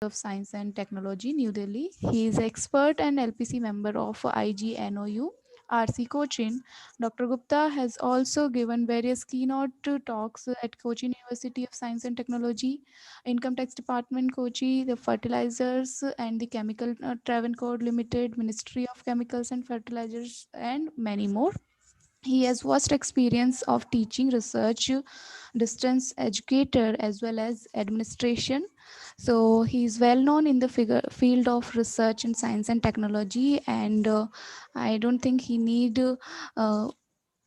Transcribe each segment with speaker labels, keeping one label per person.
Speaker 1: of Science and Technology, New Delhi. He is expert and LPC member of IGNOU. RC Cochin. Dr. Gupta has also given various keynote talks at Cochin University of Science and Technology, Income Tax Department, Kochi, the Fertilizers and the Chemical Travancore Limited, Ministry of Chemicals and Fertilizers, and many more. He has vast experience of teaching, research, distance educator, as well as administration. So he is well known in the field of research in science and technology, and I don't think he need uh,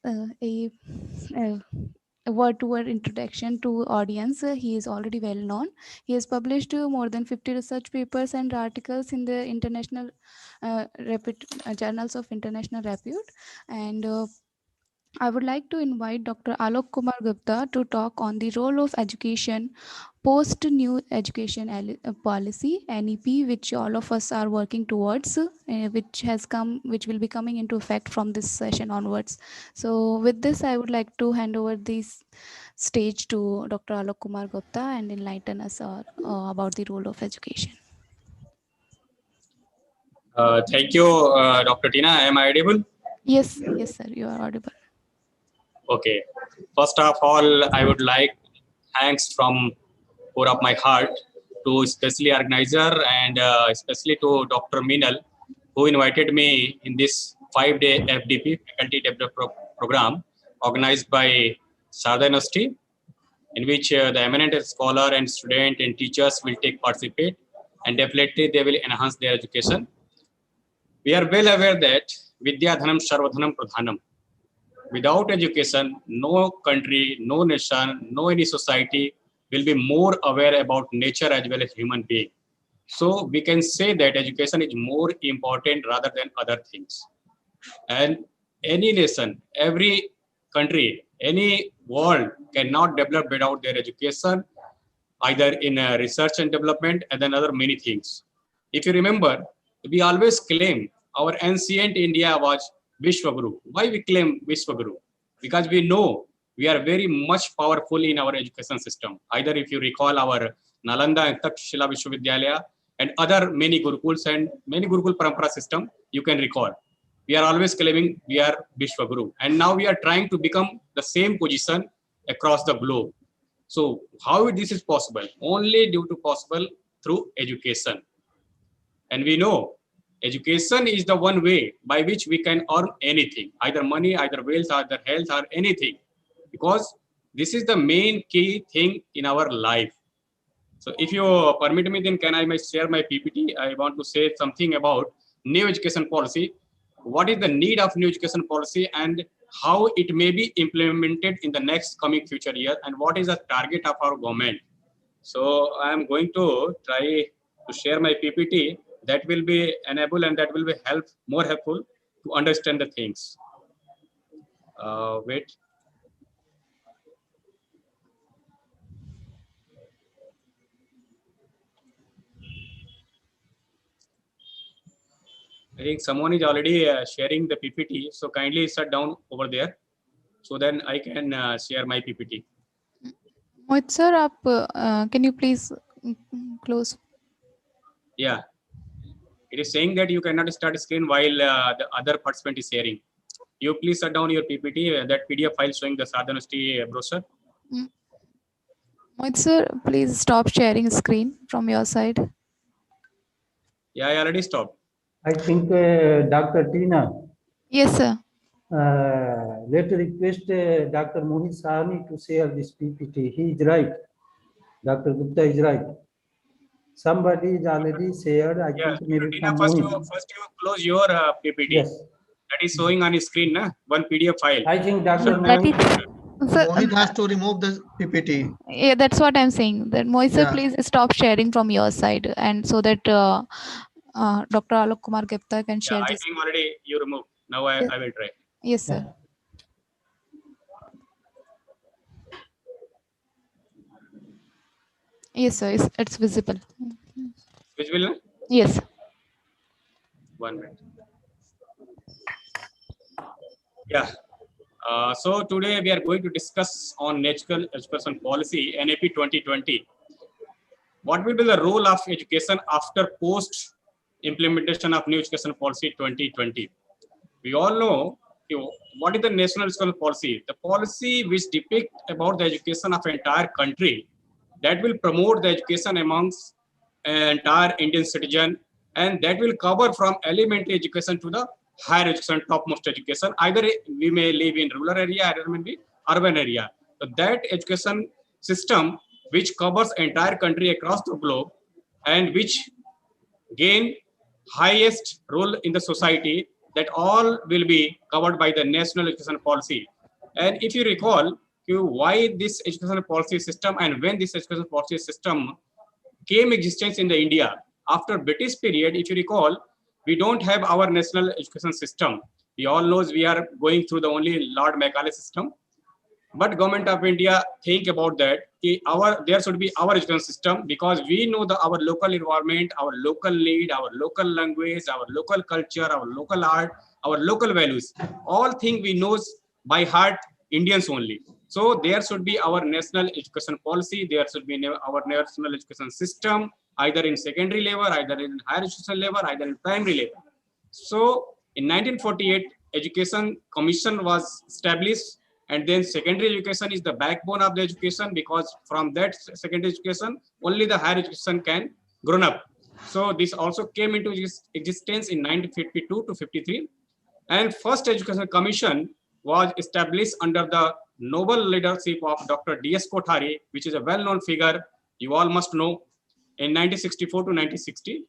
Speaker 1: a, a word-to-word introduction to audience. He is already well known. He has published more than 50 research papers and articles in the international journals of international repute, and I would like to invite Dr. Alok Kumar Gupta to talk on the role of education post new education policy NEP, which all of us are working towards, which will be coming into effect from this session onwards. So, with this, I would like to hand over this stage to Dr. Alok Kumar Gupta and enlighten us about the role of education.
Speaker 2: Thank you, Dr. Tina. Am I audible?
Speaker 1: Yes, yes, sir, you are audible.
Speaker 2: Okay. First of all, I would like thanks from core of my heart to especially organizer and especially to Dr. Minal, who invited me in this 5-day FDP Faculty Development Program organized by Sarda University, in which the eminent scholar and student and teachers will take participate, and definitely they will enhance their education. We are well aware that Vidya Dhanam Sarvadhanam Pradhanam. Without education, no country, no nation, no any society will be more aware about nature as well as human being. So we can say that education is more important rather than other things. And any nation, every country, any world cannot develop without their education, either in research and development and then other many things. If you remember, we always claim our ancient India was Vishwaguru. Why we claim Vishwaguru? Because we know we are very much powerful in our education system. Either if you recall our Nalanda and Takshila Vishwavidyalaya and other many Gurukuls and many Gurukul Parampara system, you can recall. We are always claiming we are Vishwaguru. And now we are trying to become the same position across the globe. So how this is possible? Only due to possible through education. And we know education is the one way by which we can earn anything, either money, either wealth, either health, or anything. Because this is the main key thing in our life. So if you permit me, then can I might share my PPT? I want to say something about new education policy. What is the need of new education policy and how it may be implemented in the next coming future year, and what is the target of our government. So I am going to try to share my PPT that will be enable and that will be more helpful to understand the things. Wait. I think someone is already sharing the PPT, so kindly shut down over there, so then I can share my PPT.
Speaker 1: Mohit sir, can you please close?
Speaker 2: Yeah, it is saying that you cannot start screen while the other participant is sharing. You please shut down your PPT, that PDF file showing the Sadhanosti brochure.
Speaker 1: Mohit sir, please stop sharing screen from your side.
Speaker 2: Yeah, I already stopped.
Speaker 3: I think Dr. Tina.
Speaker 1: Yes, sir.
Speaker 3: Let request Dr. Mohit Sahani to share this PPT. He is right. Dr. Gupta is right. Somebody is already shared. I think maybe
Speaker 2: Tina,
Speaker 3: from
Speaker 2: first
Speaker 3: Mohit.
Speaker 2: you close your PPT.
Speaker 3: Yes.
Speaker 2: That is showing on your screen, na? One PDF file.
Speaker 3: I think Dr.
Speaker 4: Mohit has to remove the PPT.
Speaker 1: Yeah, that's what I'm saying. That Mohit sir, please stop sharing from your side, and so that Dr. Alok Kumar Gupta can share
Speaker 2: I
Speaker 1: this.
Speaker 2: think already you removed. Now I will try.
Speaker 1: Yes, sir. Yes, sir. It's visible.
Speaker 2: Visible, na?
Speaker 1: Yes.
Speaker 2: 1 minute. Yeah. So today we are going to discuss on National Education Policy NAP 2020. what will be the role of education after post implementation of new education policy 2020? We all know, what is the national education policy? The policy which depict about the education of entire country, that will promote the education amongst entire Indian citizen, and that will cover from elementary education to the higher education, topmost education. Either we may live in rural area, either may be urban area. So that education system which covers entire country across the globe and which gain highest role in the society, that all will be covered by the national education policy. And if you recall, why this education policy system and when this education policy system came existence in the India after British period, if you recall, we don't have our national education system. We all knows we are going through the only Lord Macaulay system. But government of India think about that. There should be our education system, because we know our local environment, our local need, our local language, our local culture, our local art, our local values. All things we know by heart, Indians only. So there should be our national education policy. There should be our national education system, either in secondary level, either in higher education level, either in primary level. So in 1948, Education Commission was established, and then secondary education is the backbone of the education, because from that secondary education, only the higher education can grown up. So this also came into existence in 1952 to 53. And first Education Commission was established under the noble leadership of Dr. D.S. Kothari, which is a well-known figure, you all must know, in 1964 to 1960.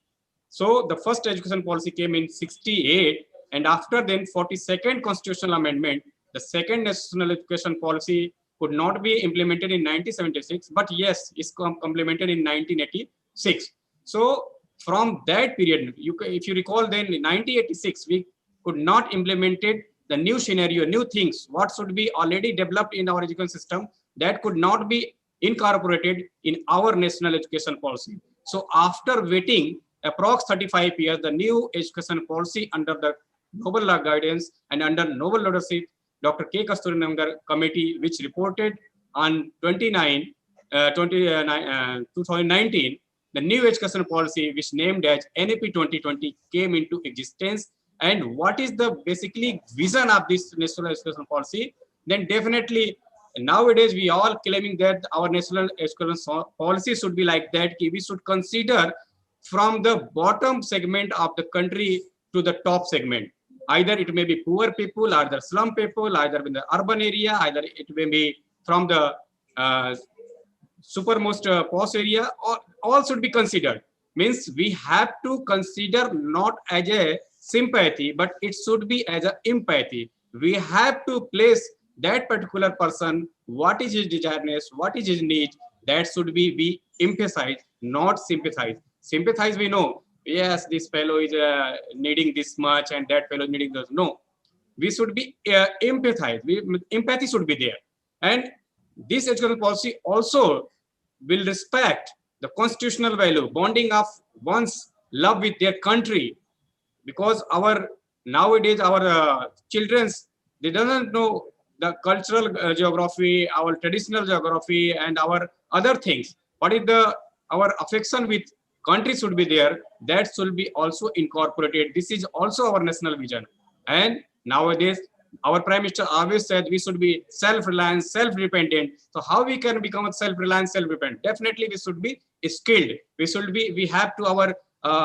Speaker 2: So the first education policy came in 68, and after then 42nd constitutional amendment, the second national education policy could not be implemented in 1976, but yes, it's complemented in 1986. So from that period, if you recall, then in 1986, we could not implemented the new scenario, new things, what should be already developed in our education system, that could not be incorporated in our national education policy. So after waiting approx 35 years, the new education policy under the noble guidance and under noble leadership, Dr. K. Kasturirangan committee, which reported on 2019, the new education policy, which named as NAP 2020, came into existence. And what is the basically vision of this national education policy? Then definitely nowadays we all claiming that our national education policy should be like that. We should consider from the bottom segment of the country to the top segment. Either it may be poor people, either slum people, either in the urban area, either it may be from the supermost post area, or all should be considered. Means we have to consider not as a sympathy, but it should be as a empathy. We have to place that particular person, what is his desiredness, what is his need, that should be emphasized, not sympathize. Sympathize, we know, yes, this fellow is needing this much and that fellow needing this. No, we should be empathize. Empathy should be there. And this education policy also will respect the constitutional value, bonding of one's love with their country, because our nowadays our children's, they doesn't know the cultural geography, our traditional geography, and our other things. What is our affection with country should be there, that should be also incorporated. This is also our national vision. And nowadays our Prime Minister always said we should be self-reliant, self-dependent. So how we can become self-reliant, self-dependent? Definitely we should be skilled. We have to our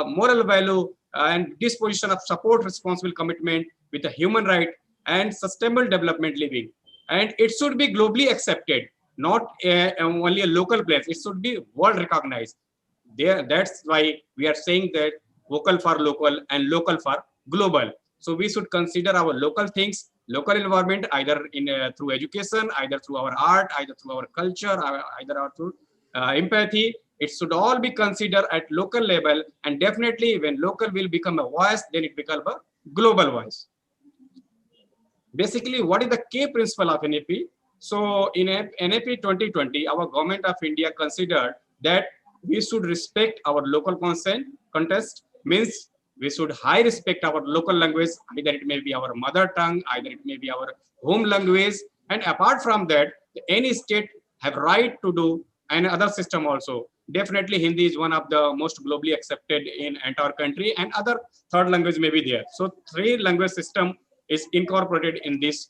Speaker 2: moral value and disposition of support, responsible commitment with a human right and sustainable development living. And it should be globally accepted, not only a local place. It should be world recognized. That's why we are saying that vocal for local and local for global. So we should consider our local things, local environment, either in through education, either through our art, either through our culture, either through empathy. It should all be considered at local level, and definitely when local will become a voice, then it becomes a global voice. Basically, what is the key principle of NAP? So in NAP 2020, our government of India considered that we should respect our local context, means we should high respect our local language, either it may be our mother tongue, either it may be our home language. And apart from that, any state have right to do, and other system also, definitely Hindi is one of the most globally accepted in entire country, and other third language may be there. So three language system is incorporated in this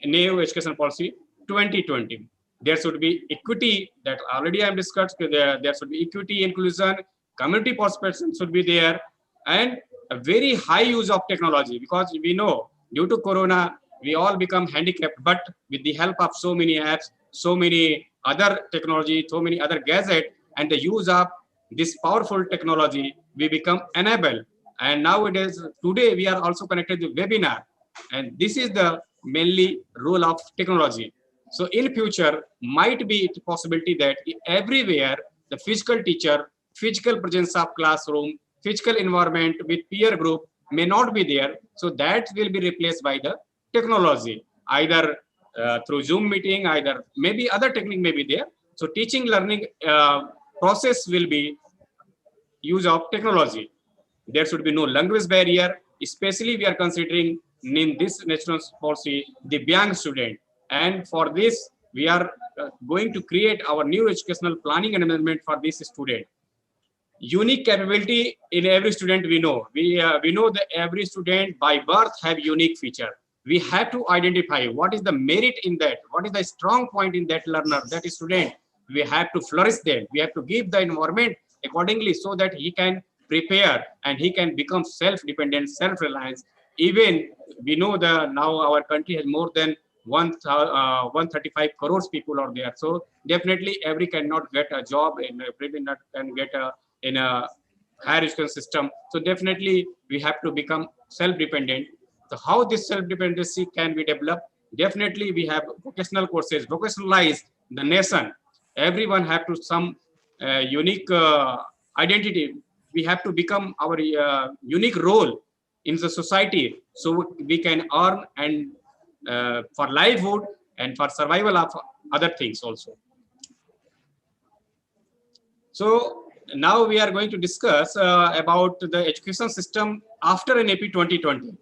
Speaker 2: new education policy 2020. There should be equity, that already I am discussed. There should be equity, inclusion, community participation should be there, and a very high use of technology, because we know due to Corona we all become handicapped, but with the help of so many apps, so many other technology, so many other gadgets, and the use of this powerful technology, we become enabled. And nowadays, today we are also connected with webinar, and this is the mainly role of technology. So in future might be a possibility that everywhere the physical teacher, physical presence of classroom, physical environment with peer group may not be there. So that will be replaced by the technology, either through Zoom meeting, either maybe other technique may be there. So teaching learning process will be use of technology. There should be no language barrier, especially we are considering in this national policy the young student. And for this, we are going to create our new educational planning and management for this student. Unique capability in every student, we know. We know that every student by birth have unique feature. We have to identify what is the merit in that, what is the strong point in that learner, that student. We have to flourish them. We have to give the environment accordingly so that he can prepare and he can become self-dependent, self-reliance. Even we know that now our country has more than 135 crores people are there. So definitely every cannot get a job, and every not can get a in a higher education system. So definitely we have to become self-dependent. So how this self-dependency can be developed? Definitely we have vocational courses, vocationalize the nation. Everyone have to some unique identity. We have to become our unique role in the society, so we can earn and for livelihood and for survival of other things also. So now we are going to discuss about the education system after NAP 2020,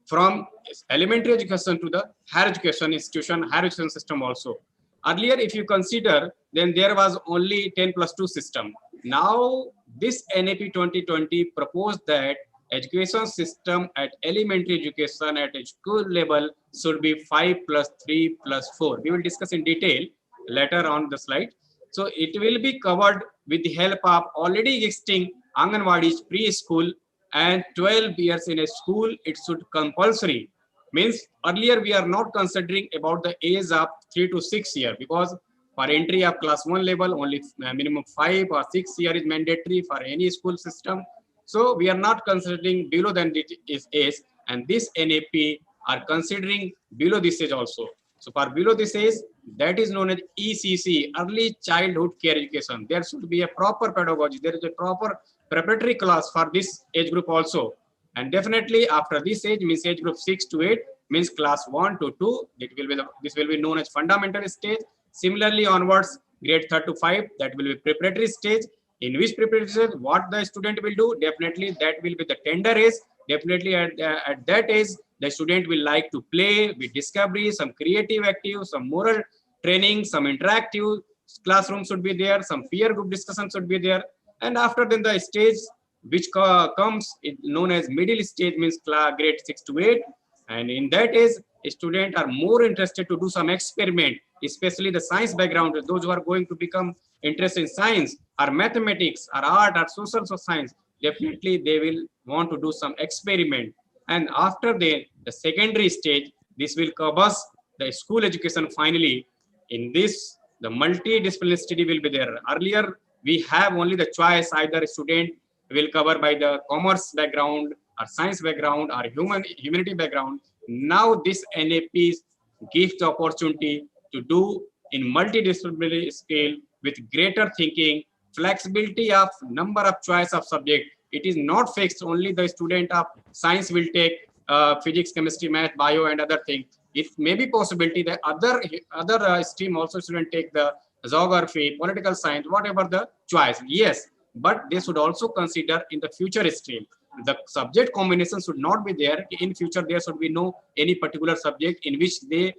Speaker 2: from elementary education to the higher education institution, higher education system also. Earlier, if you consider, then there was only 10+2 system. Now this NAP 2020 proposed that education system at elementary education at school level should be 5+3+4. We will discuss in detail later on the slide. So it will be covered with the help of already existing Anganwadi's preschool, and 12 years in a school, it should compulsory. Means earlier we are not considering about the age of 3 to 6 years, because for entry of class 1 level, only minimum 5 or 6 years is mandatory for any school system. So we are not considering below than this age, and this NAP are considering below this age also. So for below this age, that is known as ECC, Early Childhood Care Education. There should be a proper pedagogy. There is a proper preparatory class for this age group also. And definitely after this age, means age group 6 to 8, means class 1 to 2, this will be known as fundamental stage. Similarly onwards, grade 3 to 5, that will be preparatory stage. In which preparatory stage, what the student will do, definitely that will be the tender age. Definitely at that age, the student will like to play with discovery, some creative active, some moral training, some interactive classroom should be there, some peer group discussion should be there. And after then the stage which comes known as middle stage, means grade 6 to 8. And in that age, students are more interested to do some experiment, especially the science background. Those who are going to become interested in science or mathematics or art or social science, definitely they will want to do some experiment. And after the secondary stage, this will cover the school education finally. In this, the multidisciplinary study will be there. Earlier, we have only the choice, either a student will cover by the commerce background or science background or humanity background. Now this NAP gives the opportunity to do in multidisciplinary scale with greater thinking, flexibility of number of choice of subject. It is not fixed, only the student of science will take physics, chemistry, math, bio and other things. It may be possibility that other stream also student take the geography, political science, whatever the choice. Yes, but they should also consider in the future stream. The subject combination should not be there. In future, there should be no any particular subject in which they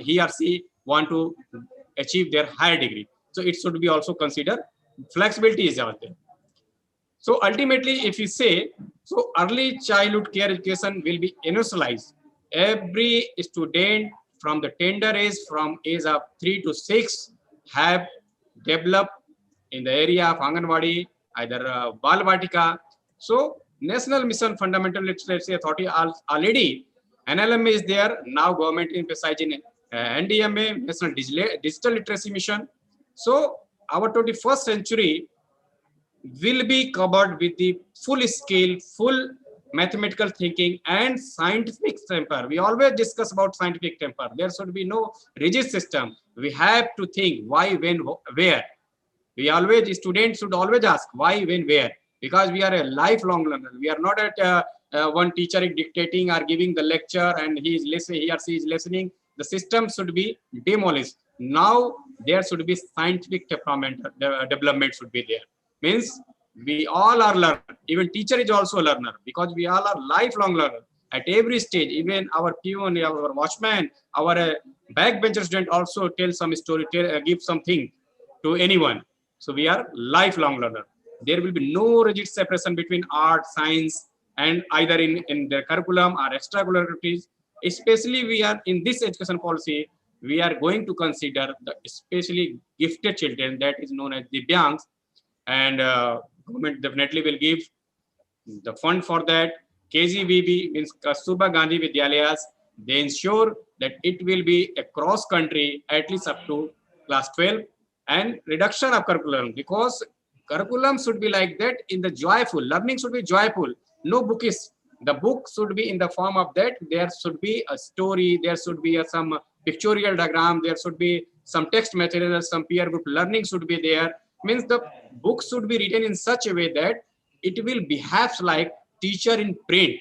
Speaker 2: he or she want to achieve their higher degree. So it should be also considered flexibility is out there. So ultimately, if you say, so early childhood care education will be universalized. Every student from the tender age, from age of 3 to 6, have developed in the area of Anganwadi, either Balvatika. So National Mission Fundamental Literacy Authority already NLM is there. Now government emphasizing NDMA, National Digital Literacy Mission. So our 21st century will be covered with the full scale, full mathematical thinking and scientific temper. We always discuss about scientific temper. There should be no rigid system. We have to think why, when, where. We always, students should always ask why, when, where, because we are a lifelong learner. We are not at one teacher is dictating or giving the lecture and he is listening, he or she is listening. The system should be demolished. Now there should be scientific development should be there. Means we all are learner. Even teacher is also a learner, because we all are lifelong learner at every stage. Even our peon, our watchman, our backbencher student also tell some story, give something to anyone. So we are lifelong learner. There will be no rigid separation between art, science, and either in the curriculum or extracurricular activities. Especially we are in this education policy, we are going to consider the especially gifted children, that is known as the Divyangs, and government definitely will give the fund for that. KGVB means Kasturba Gandhi Vidyalayas, they ensure that it will be a cross country at least up to class 12, and reduction of curriculum, because curriculum should be like that in the joyful, learning should be joyful, no bookish. The book should be in the form of that, there should be a story, there should be some pictorial diagram, there should be some text material, some peer group learning should be there. Means the book should be written in such a way that it will behave like teacher in print.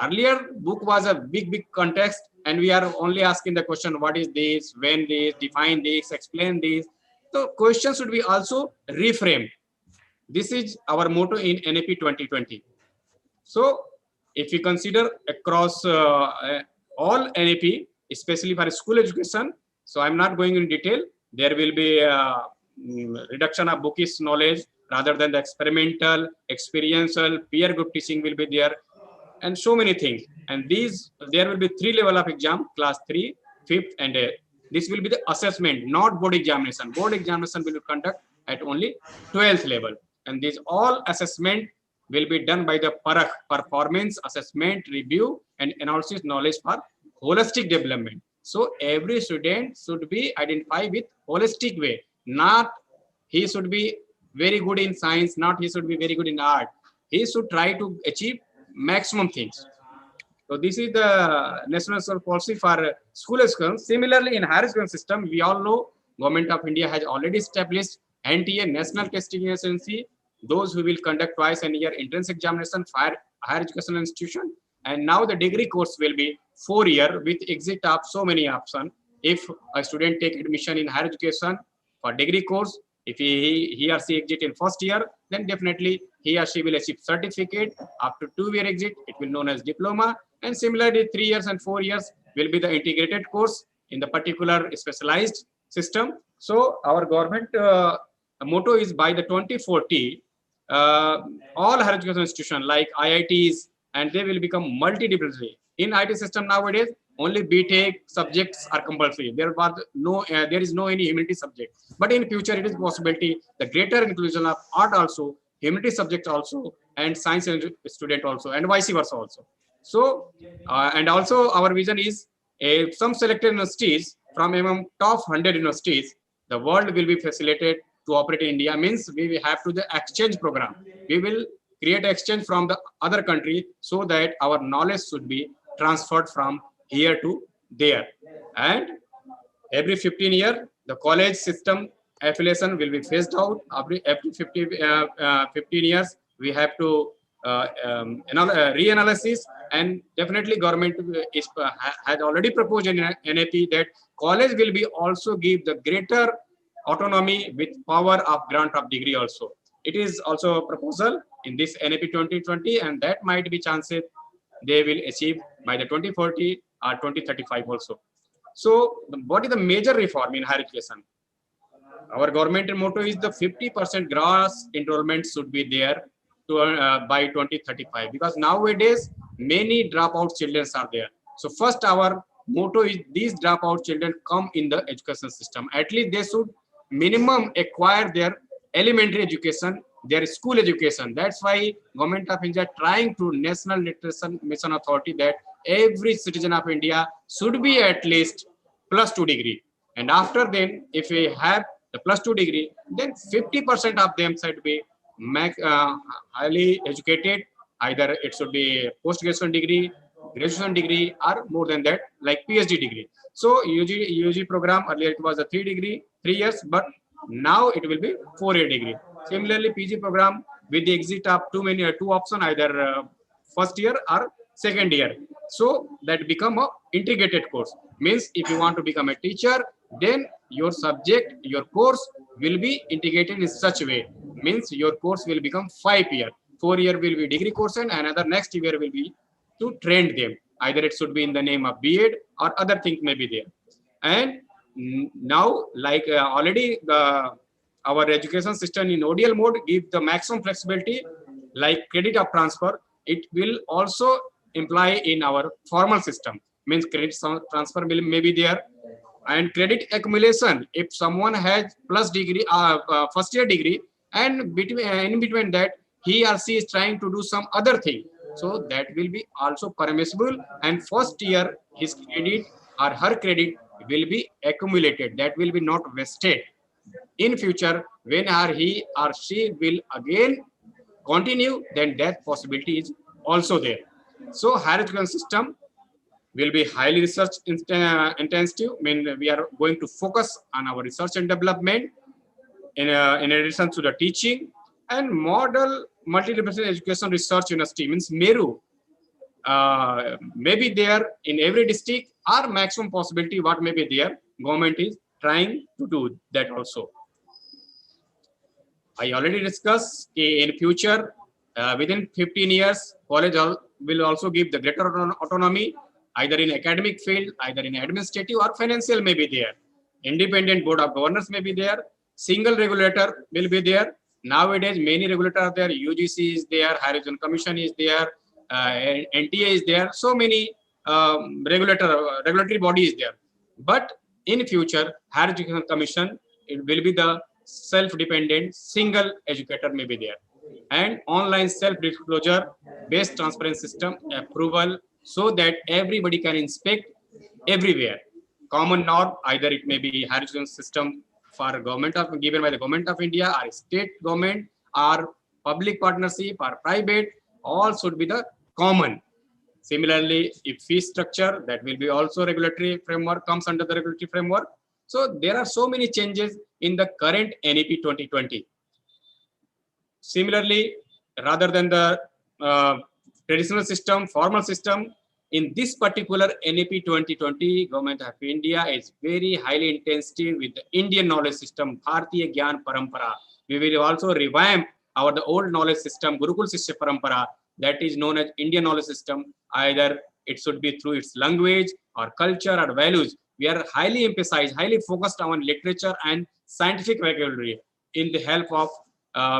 Speaker 2: Earlier book was a big context and we are only asking the question, what is this, when this, define this, explain this. So questions should be also reframed. This is our motto in NAP 2020. So if we consider across all NAP, especially for school education, so I'm not going in detail, there will be reduction of bookish knowledge rather than the experimental, experiential, peer group teaching will be there, and so many things. And these, there will be 3 level of exam, class 3, 5th, and 8th. This will be the assessment, not board examination. Board examination will be conducted at only 12th level. And these all assessment will be done by the PARAK, performance assessment review and analysis knowledge for holistic development. So every student should be identified with holistic way, not he should be very good in science, not he should be very good in art. He should try to achieve maximum things. So this is the national policy for school education. Similarly, in higher education system, we all know Government of India has already established NTA, National Testing Agency, those who will conduct twice a year entrance examination for higher educational institution. And now the degree course will be 4 year with exit of so many options. If a student take admission in higher education for degree course, if he or she exit in first year, then definitely he or she will achieve certificate. After 2-year exit, it will known as diploma. And similarly, 3 years and 4 years will be the integrated course in the particular specialized system. So our government motto is by the 2040, all higher education institutions like IITs, and they will become multidisciplinary. In IT system nowadays, only BTech subjects are compulsory. There is no any humanity subject. But in future, it is possibility the greater inclusion of art also, humanity subject also, and science student also, and vice versa also. So, and also our vision is some selected universities from among top 100 universities, the world will be facilitated to operate in India. Means we will have to the exchange program. We will create exchange from the other country so that our knowledge should be transferred from here to there. And every 15 years, the college system affiliation will be phased out. Every 15 years, we have to reanalysis, and definitely government has already proposed in NAP that college will be also give the greater autonomy with power of grant of degree also. It is also a proposal in this NAP 2020, and that might be chances they will achieve by the 2040 or 2035 also. So what is the major reform in higher education? Our government motto is the 50% gross enrollment should be there to by 2035, because nowadays many dropout children are there. So first our motto is these dropout children come in the education system. At least they should minimum acquire their elementary education, their school education. That's why government of India trying to National Literacy Mission Authority that every citizen of India should be at least +2 degree. And after then, if we have the +2 degree, then 50% of them should be highly educated. Either it should be post-graduation degree, graduation degree, or more than that, like PhD degree. So UG program earlier it was a 3 degree, 3 years, but now it will be 4-year degree. Similarly, PG program with the exit of two option, either first year or second year. So that become a integrated course. Means if you want to become a teacher, then your subject, your course will be integrated in such a way. Means your course will become 5 year. 4 year will be degree course and another next year will be to train them. Either it should be in the name of B.Ed or other things may be there. And now, like already our education system in ODL mode give the maximum flexibility, like credit of transfer. It will also imply in our formal system. Means credit transfer will may be there, and credit accumulation. If someone has plus degree, first year degree, and between in between that he or she is trying to do some other thing, so that will be also permissible. And first year his credit or her credit will be accumulated. That will be not wasted. In future, when he or she will again continue, then that possibility is also there. So higher education system will be highly research intensive. I mean, we are going to focus on our research and development in addition to the teaching and model multidisciplinary education research university. Means MERU may be there in every district, or maximum possibility what may be there. Government is trying to do that also. I already discussed in future, within 15 years, college will also give the greater autonomy, either in academic field, either in administrative or financial may be there. Independent board of governors may be there. Single regulator will be there. Nowadays, many regulators are there. UGC is there. Higher Education Commission is there. NTA is there. So many regulatory body is there. But in future, Higher Education Commission, it will be the self-dependent single educator may be there, and online self-disclosure based transparent system approval, so that everybody can inspect everywhere. Common norm, either it may be higher education system for government of given by the government of India or state government or public partnership or private, all should be the common. Similarly, if fee structure, that will be also regulatory framework, comes under the regulatory framework. So there are so many changes in the current NEP 2020. Similarly, rather than the traditional system, formal system, in this particular NEP 2020, Government of India is very highly intensive with the Indian knowledge system, Bharatiya Gyan Parampara. We will also revamp the old knowledge system, Gurukul Shishya Parampara, that is known as Indian knowledge system. Either it should be through its language or culture or values. We are highly emphasized, highly focused on literature and scientific vocabulary in the help of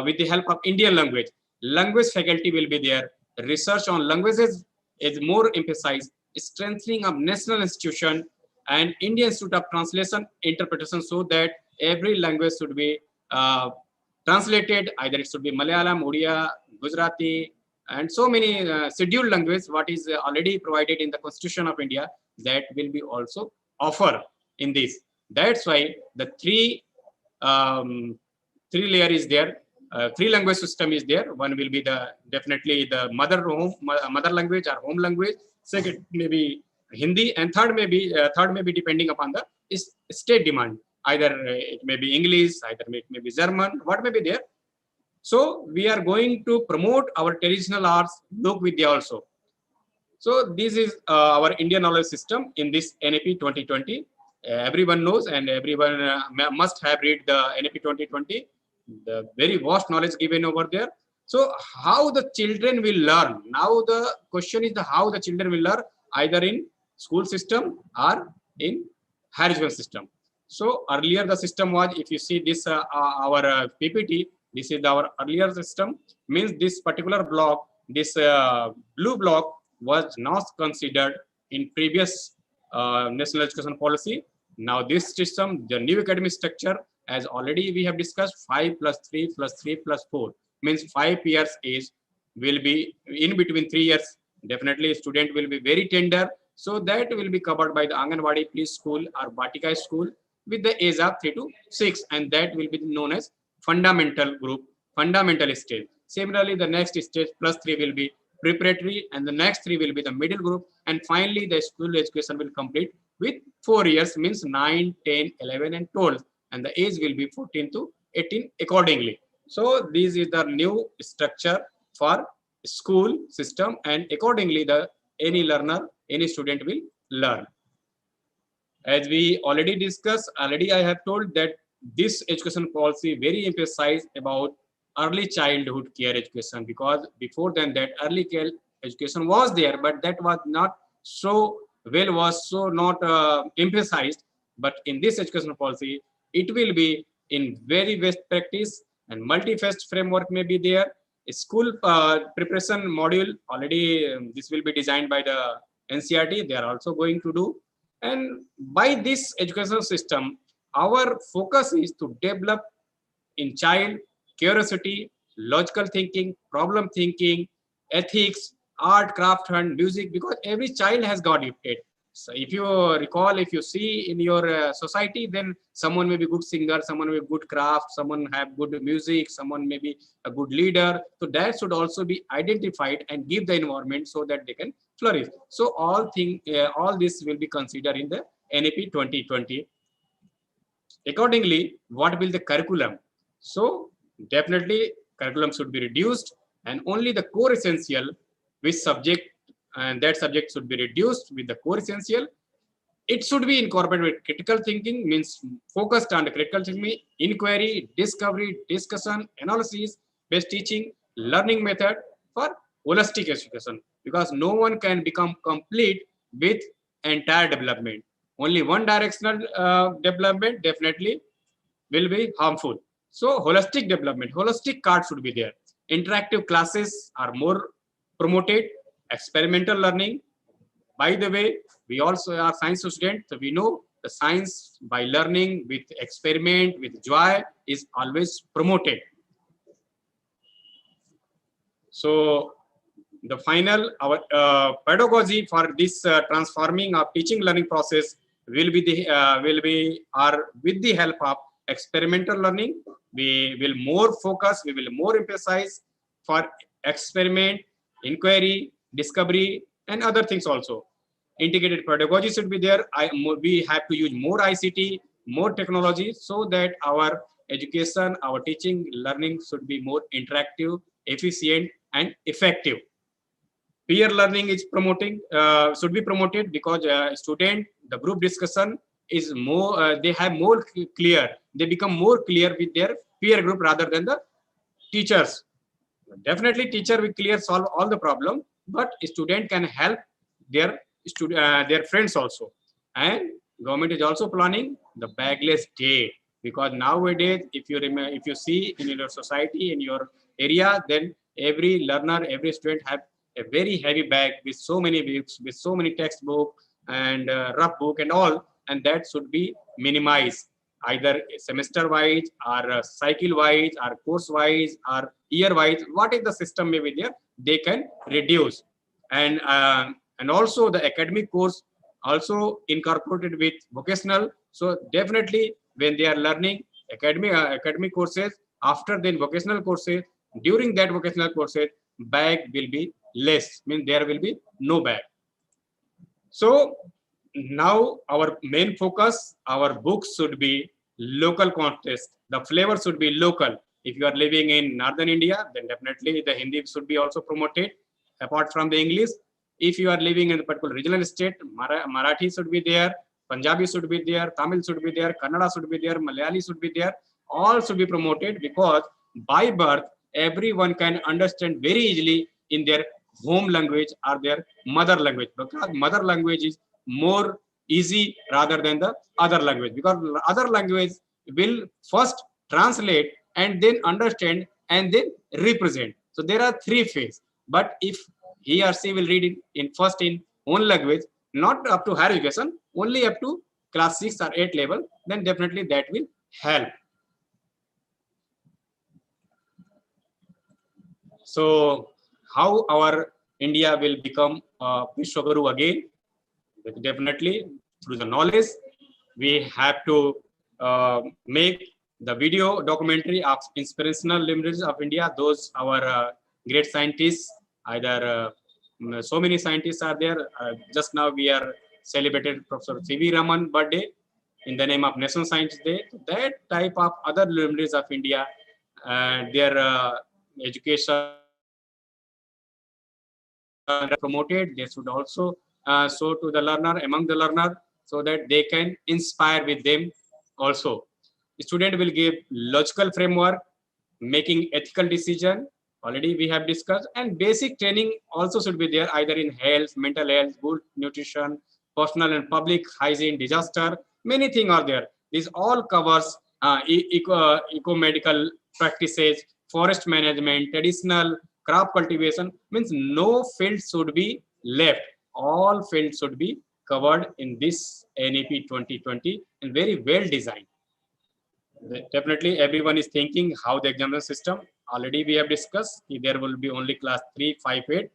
Speaker 2: with the help of Indian language. Language faculty will be there. Research on languages is more emphasized. Strengthening of national institution and Indian Institute of Translation Interpretation, so that every language should be translated. Either it should be Malayalam, Odia, Gujarati, and so many scheduled language what is already provided in the Constitution of India, that will be also offered in this. That's why the three layer is there. Three language system is there. One will be the definitely the mother language or home language. Second may be Hindi, and third may be depending upon the state demand. Either it may be English, either it may be German, what may be there. So we are going to promote our traditional arts, Lok Vidya also. So this is our Indian knowledge system in this NEP 2020. Everyone knows, and everyone must have read the NEP 2020. The very vast knowledge given over there. So how the children will learn? Now the question is how the children will learn, either in school system or in higher education system. So earlier the system was, if you see this our PPT, this is our earlier system, means this particular block, this blue block was not considered in previous national education policy. Now this system, the new academic structure, as already we have discussed, 5 plus 3 plus 3 plus 4 means 5 years age will be in between 3 years. Definitely student will be very tender, so that will be covered by the Anganwadi preschool or Batika school with the age of 3 to 6, and that will be known as fundamental group, fundamental stage. Similarly, the next stage plus 3 will be preparatory, and the next 3 will be the middle group, and finally the school education will complete with 4 years, means 9, 10, 11 and 12, and the age will be 14 to 18 accordingly. So this is the new structure for school system, and accordingly the any learner, any student will learn. As we already discussed, already I have told that this education policy very emphasized about early childhood care education, because before then that early care education was there, but that was not so well, was so not emphasized. But in this education policy, it will be in very best practice, and multi-phased framework may be there. A school preparation module already this will be designed by the NCRT. They are also going to do. And by this educational system, our focus is to develop in child curiosity, logical thinking, problem thinking, ethics, art, craft, and music, because every child has got gifted. So if you recall, if you see in your society, then someone may be good singer, someone may be good craft, someone have good music, someone may be a good leader. So that should also be identified and give the environment so that they can flourish. So all this will be considered in the NAP 2020. Accordingly, what will the curriculum? So definitely curriculum should be reduced, and only the core essential, which subject, and that subject should be reduced with the core essential. It should be incorporated with critical thinking, means focused on the critical thinking, inquiry, discovery, discussion, analysis, based teaching, learning method for holistic education, because no one can become complete with entire development. Only one directional development definitely will be harmful. So holistic development, holistic card should be there. Interactive classes are more promoted. Experimental learning. By the way, we also are science students, so we know the science by learning with experiment, with joy is always promoted. So the final, our pedagogy for this transforming of teaching learning process will be with the help of experimental learning. We will more focus, we will more emphasize for experiment, inquiry, discovery, and other things also. Integrated pedagogy should be there. We have to use more ICT, more technology, so that our education, our teaching, learning should be more interactive, efficient, and effective. Peer learning is should be promoted, because student, the group discussion is more, they have more clear, they become more clear with their peer group rather than the teachers. Definitely teacher will clear solve all the problem, but student can help their their friends also. And government is also planning the bagless day, because nowadays if you see in your society, in your area, then every learner, every student have a very heavy bag with so many books, with so many textbook and rough book and all, and that should be minimized, either semester wise or cycle wise or course wise or year wise. What is the system may be there, they can reduce. And also the academic course also incorporated with vocational. So definitely when they are learning academic courses, after then vocational courses, during that vocational courses, bag will be less, means there will be no bag. So now our main focus, our books should be local context. The flavor should be local. If you are living in northern India, then definitely the Hindi should be also promoted apart from the English. If you are living in a particular regional state, Marathi should be there, Punjabi should be there, Tamil should be there, Kannada should be there, Malayali should be there. All should be promoted, because by birth everyone can understand very easily in their home language or their mother language, because mother language is more easy rather than the other language, because other language will first translate and then understand and then represent. So there are three phases. But if he or she will read it in first in own language, not up to higher education, only up to class 6 or 8 level, then definitely that will help. So how our India will become Vishwaguru again? Definitely through the knowledge. We have to make the video documentary of inspirational lineages of India. Those our great scientists, either so many scientists are there. Just now we are celebrated Professor C.V. Raman birthday in the name of National Science Day. That type of other lineages of India, their education promoted. They should also show to the learner, among the learner, so that they can inspire with them also. The student will give logical framework, making ethical decision. Already we have discussed, and basic training also should be there, either in health, mental health, good nutrition, personal and public hygiene, disaster. Many things are there. This all covers eco-medical practices, forest management, traditional crop cultivation. Means no field should be left. All fields should be covered in this NEP 2020 and very well designed. Definitely everyone is thinking how the examination system, already we have discussed, there will be only class 3, 5, 8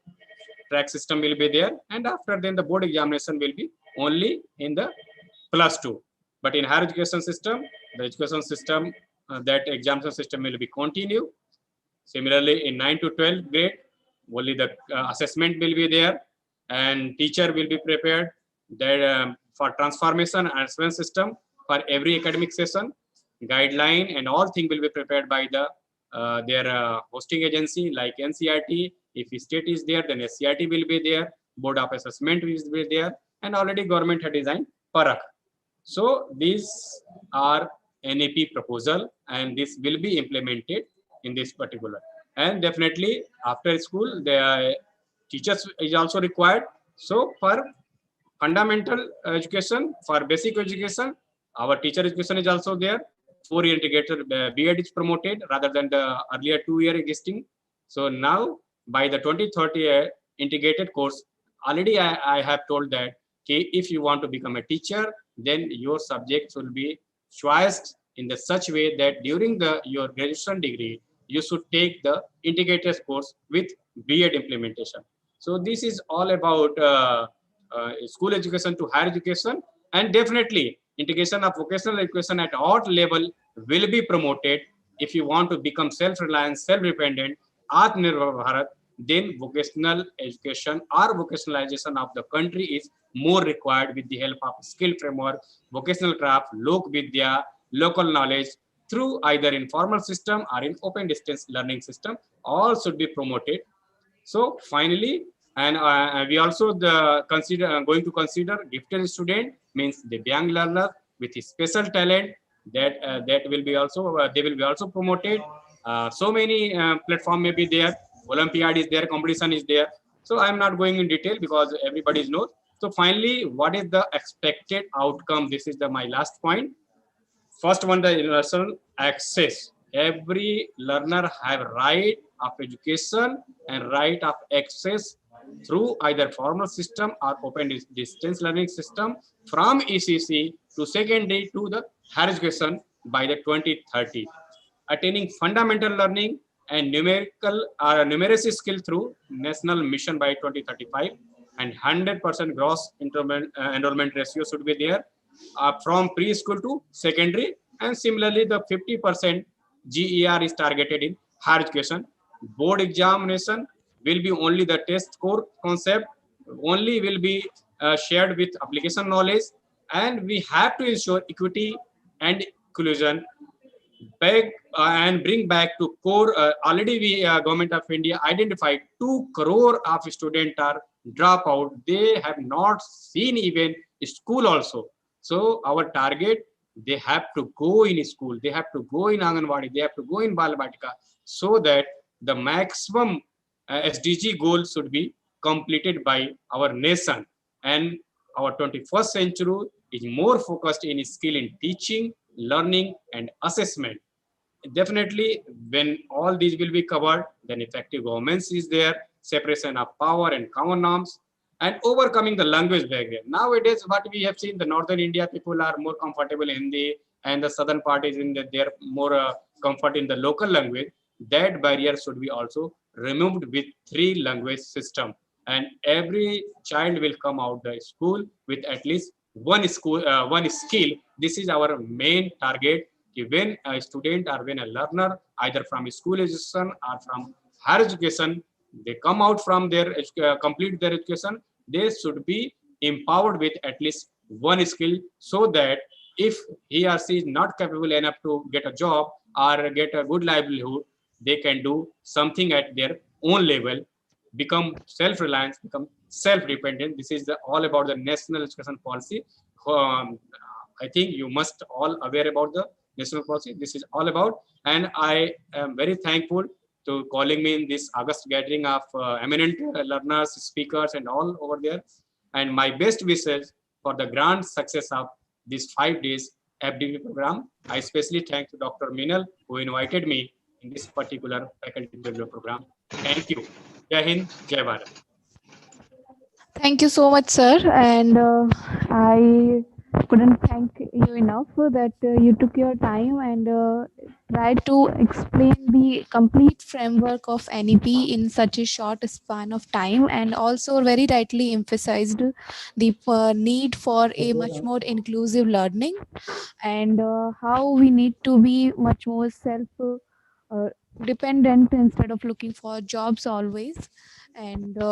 Speaker 2: track system will be there, and after then the board examination will be only in the plus 2. But in higher education system, the education system, that examination system will be continue. Similarly in 9 to 12 grade, only the assessment will be there, and teacher will be prepared that for transformation and assessment system for every academic session. Guideline and all things will be prepared by the their hosting agency like NCRT. If state is there, then SCRT will be there. Board of assessment will be there, and already government had designed Parak. So these are NAP proposal, and this will be implemented in this particular. And definitely after school, the teachers is also required. So for fundamental education, for basic education, our teacher education is also there. 4-year integrated B.Ed is promoted rather than the earlier 2-year existing. So now by the 2030 integrated course, already I have told that if you want to become a teacher, then your subjects will be choiced in the such way that during your graduation degree, you should take the integrated course with B.Ed implementation. So this is all about school education to higher education, and definitely integration of vocational education at all level will be promoted. If you want to become self-reliant, self-dependent, Atmanirbhar Bharat, then vocational education or vocationalization of the country is more required with the help of skill framework, vocational craft, lok vidya, local knowledge through either informal system or in open distance learning system. All should be promoted. So finally, and we also going to consider gifted student, means the young learner with his special talent, that will be also they will be also promoted. So many platform may be there. Olympiad is there, competition is there. So I'm not going in detail because everybody knows. So finally, what is the expected outcome? This is my last point. First one, the universal access. Every learner have right of education and right of access through either formal system or open distance learning system from ECC to secondary to the higher education by the 2030. Attaining fundamental learning and numerical or numeracy skill through national mission by 2035, and 100% gross enrollment ratio should be there from preschool to secondary, and similarly the 50% GER is targeted in higher education. Board examination will be only the test score concept, only will be shared with application knowledge, and we have to ensure equity and inclusion back and bring back to core. Already we government of India identified 2 crore of students are drop out. They have not seen even school also. So our target, they have to go in school, they have to go in Anganwadi, they have to go in Balbatika, so that the maximum SDG goal should be completed by our nation. And Our 21st century is more focused in skill in teaching, learning, and assessment. Definitely, when all these will be covered, then effective governance is there, separation of power and common norms, and overcoming the language barrier. Nowadays, what we have seen, the northern India people are more comfortable in Hindi, and the southern part is in they're more comfort in the local language. That barrier should be also removed with 3 language system, and every child will come out the school with at least one skill. This is our main target. When a student or when a learner, either from school education or from higher education, they come out from their complete their education, they should be empowered with at least one skill, so that if he or she is not capable enough to get a job or get a good livelihood, they can do something at their own level, become self-reliant, become self-dependent. This is all about the national education policy. I think you must all aware about the national policy. This is all about, and I am very thankful to calling me in this August gathering of eminent learners, speakers, and all over there. And my best wishes for the grand success of these 5 days FDP program. I especially thank to Dr. Minal who invited me in this particular faculty development program. Thank you. Jai Hind, Jai Bharat.
Speaker 1: Thank you so much, sir. And I couldn't thank you enough that you took your time and tried to explain the complete framework of NEP in such a short span of time, and also very rightly emphasized the need for a much more inclusive learning, and how we need to be much more self uh, dependent instead of looking for jobs always, and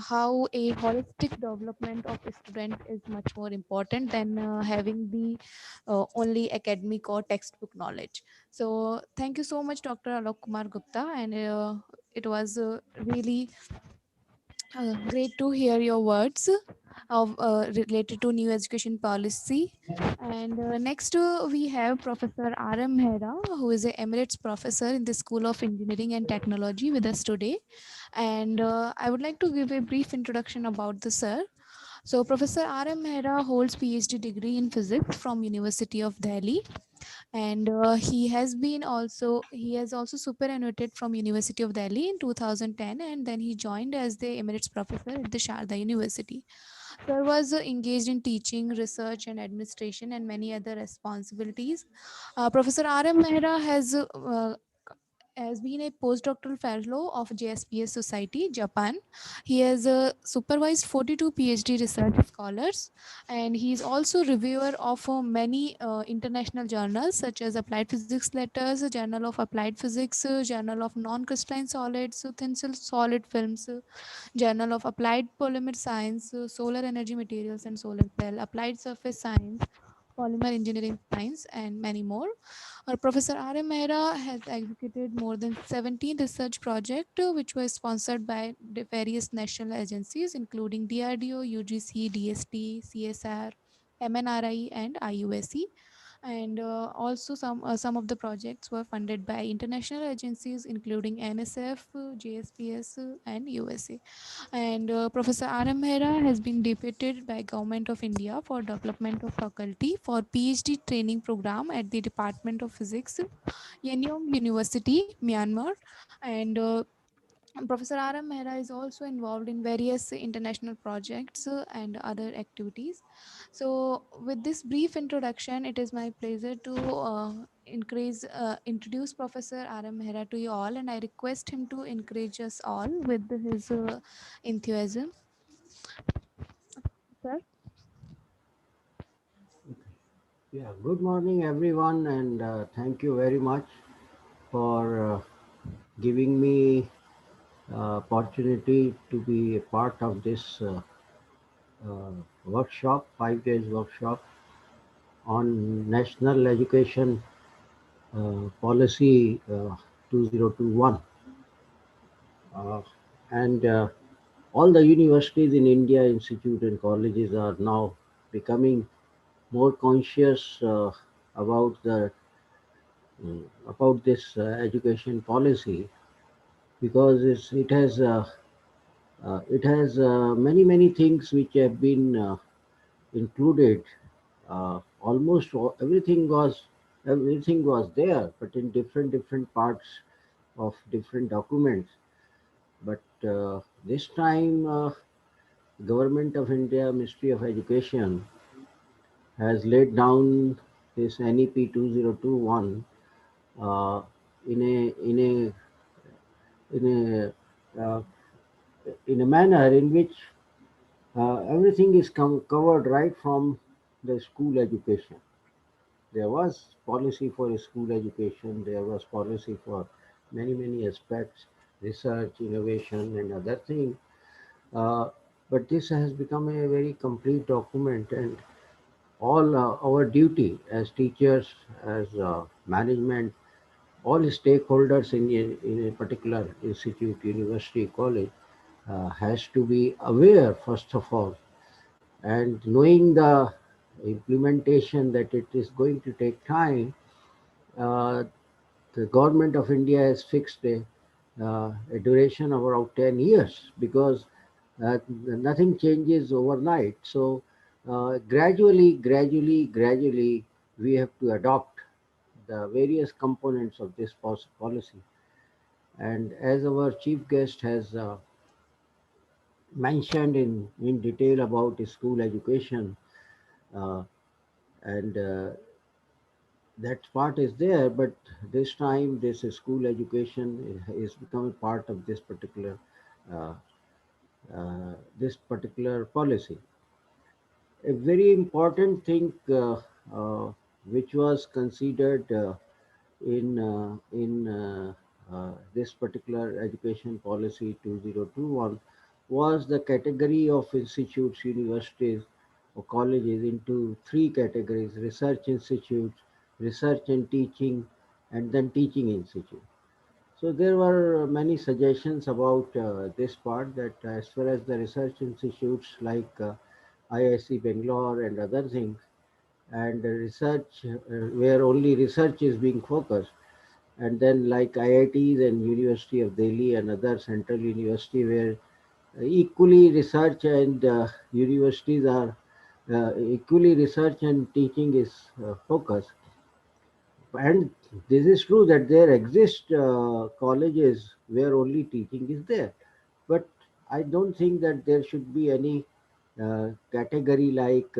Speaker 1: how a holistic development of a student is much more important than having the only academic or textbook knowledge. So thank you so much, Dr. Alok Kumar Gupta, and it was really great to hear your words of related to new education policy. And next we have Professor Aram Hera, who is a Emirates professor in the School of Engineering and Technology with us today. And I would like to give a brief introduction about the sir. So Professor Aram Hera holds PhD degree in physics from University of Delhi, and he has also superannuated from University of Delhi in 2010, and then he joined as the Emeritus professor at the Sharda University. Sir was engaged in teaching, research, and administration, and many other responsibilities. Professor R.M. Mehra has been a postdoctoral fellow of JSPS Society, Japan. He has supervised 42 PhD research scholars, and he is also reviewer of many international journals such as Applied Physics Letters, Journal of Applied Physics, Journal of Non-Crystalline Solids, Thin Solid Films, Journal of Applied Polymer Science, Solar Energy Materials and Solar Cell, Applied Surface Science, Polymer Engineering Science, and many more. Professor R.M. Mehra has executed more than 17 research projects which were sponsored by the various national agencies including DRDO, UGC, DST, CSR, MNRI, and IUSC. And also some of the projects were funded by international agencies including NSF, JSPS, and USA. And Professor R.M. Hera has been deputed by Government of India for development of faculty for PhD training program at the Department of Physics, Yenyong University, Myanmar. And Professor R.M. Mehra is also involved in various international projects and other activities. So, with this brief introduction, it is my pleasure to introduce Professor R.M. Mehra to you all, and I request him to encourage us all with his enthusiasm. Sir?
Speaker 5: Yeah, good morning, everyone, and thank you very much for giving me opportunity to be a part of this workshop, 5 days workshop on National Education Policy 2021. Uh, and all the universities in India, institute and colleges are now becoming more conscious about the about this education policy, because it has It has many things which have been included. Almost everything was there, but in different parts of different documents. But this time, Government of India, Ministry of Education has laid down this NEP 2021 uh, in a in a in a in a manner in which everything is covered right from the school education. There was policy for school education. There was policy for many aspects, research, innovation, and other things. Uh, but this has become a very complete document, and all our duty as teachers, as management, all stakeholders in a particular institute, university, college, has to be aware first of all, and knowing the implementation that it is going to take time. uh, the government of India has fixed a duration of around 10 years because nothing changes overnight. So gradually, we have to adopt the various components of this policy. And as our chief guest has mentioned in detail about school education, uh, and that part is there, but this time this school education is becoming part of uh, this particular policy. A very important thing which was considered in this particular education policy 2021 was the category of institutes, universities, or colleges into three categories: research institutes, research and teaching, and then teaching institute. So there were many suggestions about this part, that as far as the research institutes like IIC Bangalore and other things, and research where only research is being focused, and then like IITs and University of Delhi and other central university where equally research and universities are equally research and teaching is focused. And this is true that there exist colleges where only teaching is there, but I don't think that there should be any category like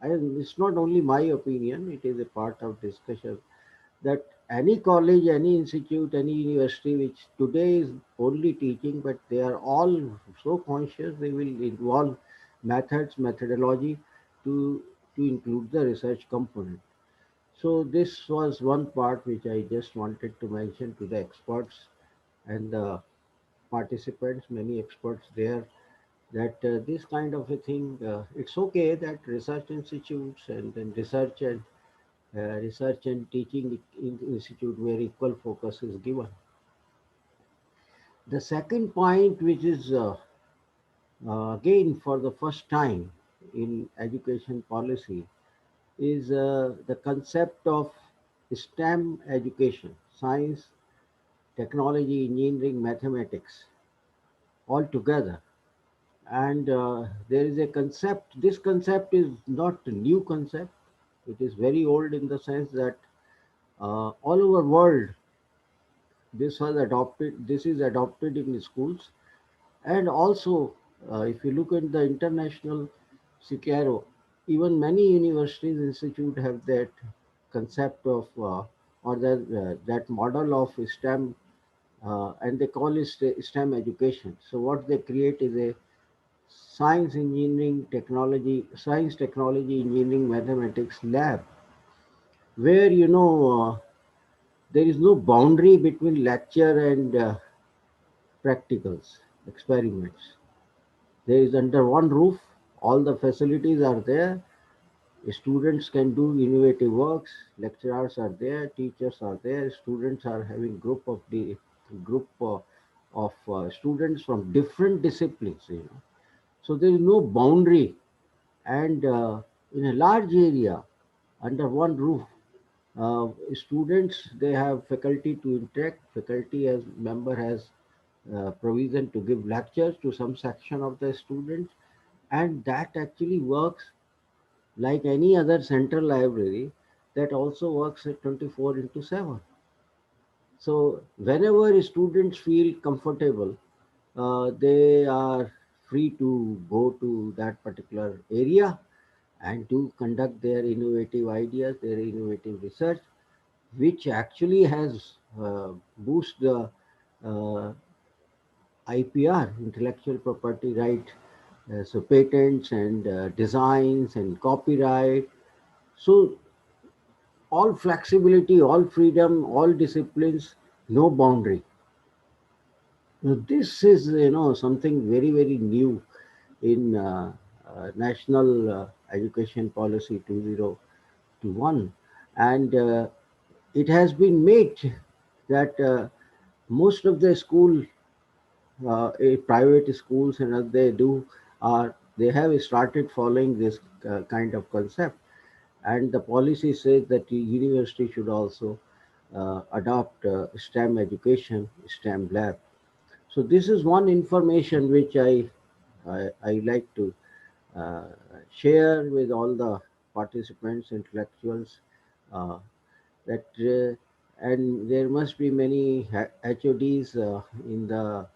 Speaker 5: it's not only my opinion, it is a part of discussion, that any college, any institute, any university which today is only teaching, but they are all so conscious they will involve methodology to include the research component. So this was one part which I just wanted to mention to the experts and the participants, many experts there, that this kind of a thing, it's okay that research institutes and then research and teaching institute where equal focus is given. The second point, which is again for the first time in education policy, is the concept of STEM education: science, technology, engineering, mathematics, all together. And there is a concept. This concept is not a new concept. It is very old in the sense that all over world this was adopted. This is adopted in schools, and also if you look at the international scenario, even many universities institute have that concept of or that model of STEM, and they call it STEM education. So what they create is a science, technology, engineering, mathematics lab, where there is no boundary between lecture and practicals, experiments. There is under one roof, all the facilities are there. Students can do innovative works. Lecturers are there, teachers are there. Students are having group of students from different disciplines. So there is no boundary, and in a large area under one roof, students, they have faculty to interact. Faculty as member has provision to give lectures to some section of the students, and that actually works like any other central library that also works at 24 into 7. So whenever students feel comfortable, they are free to go to that particular area and to conduct their innovative ideas, their innovative research, which actually has boosted the uh, IPR, intellectual property right, so patents and designs and copyright. So all flexibility, all freedom, all disciplines, no boundary. Now, this is something very very new in national education policy 2021, and it has been made that most of the school private schools and they do are they have started following this kind of concept, and the policy says that the university should also adopt STEM education, STEM lab. So this is one information which I like to uh, share with all the participants, intellectuals, uh, that and there must be many HODs in the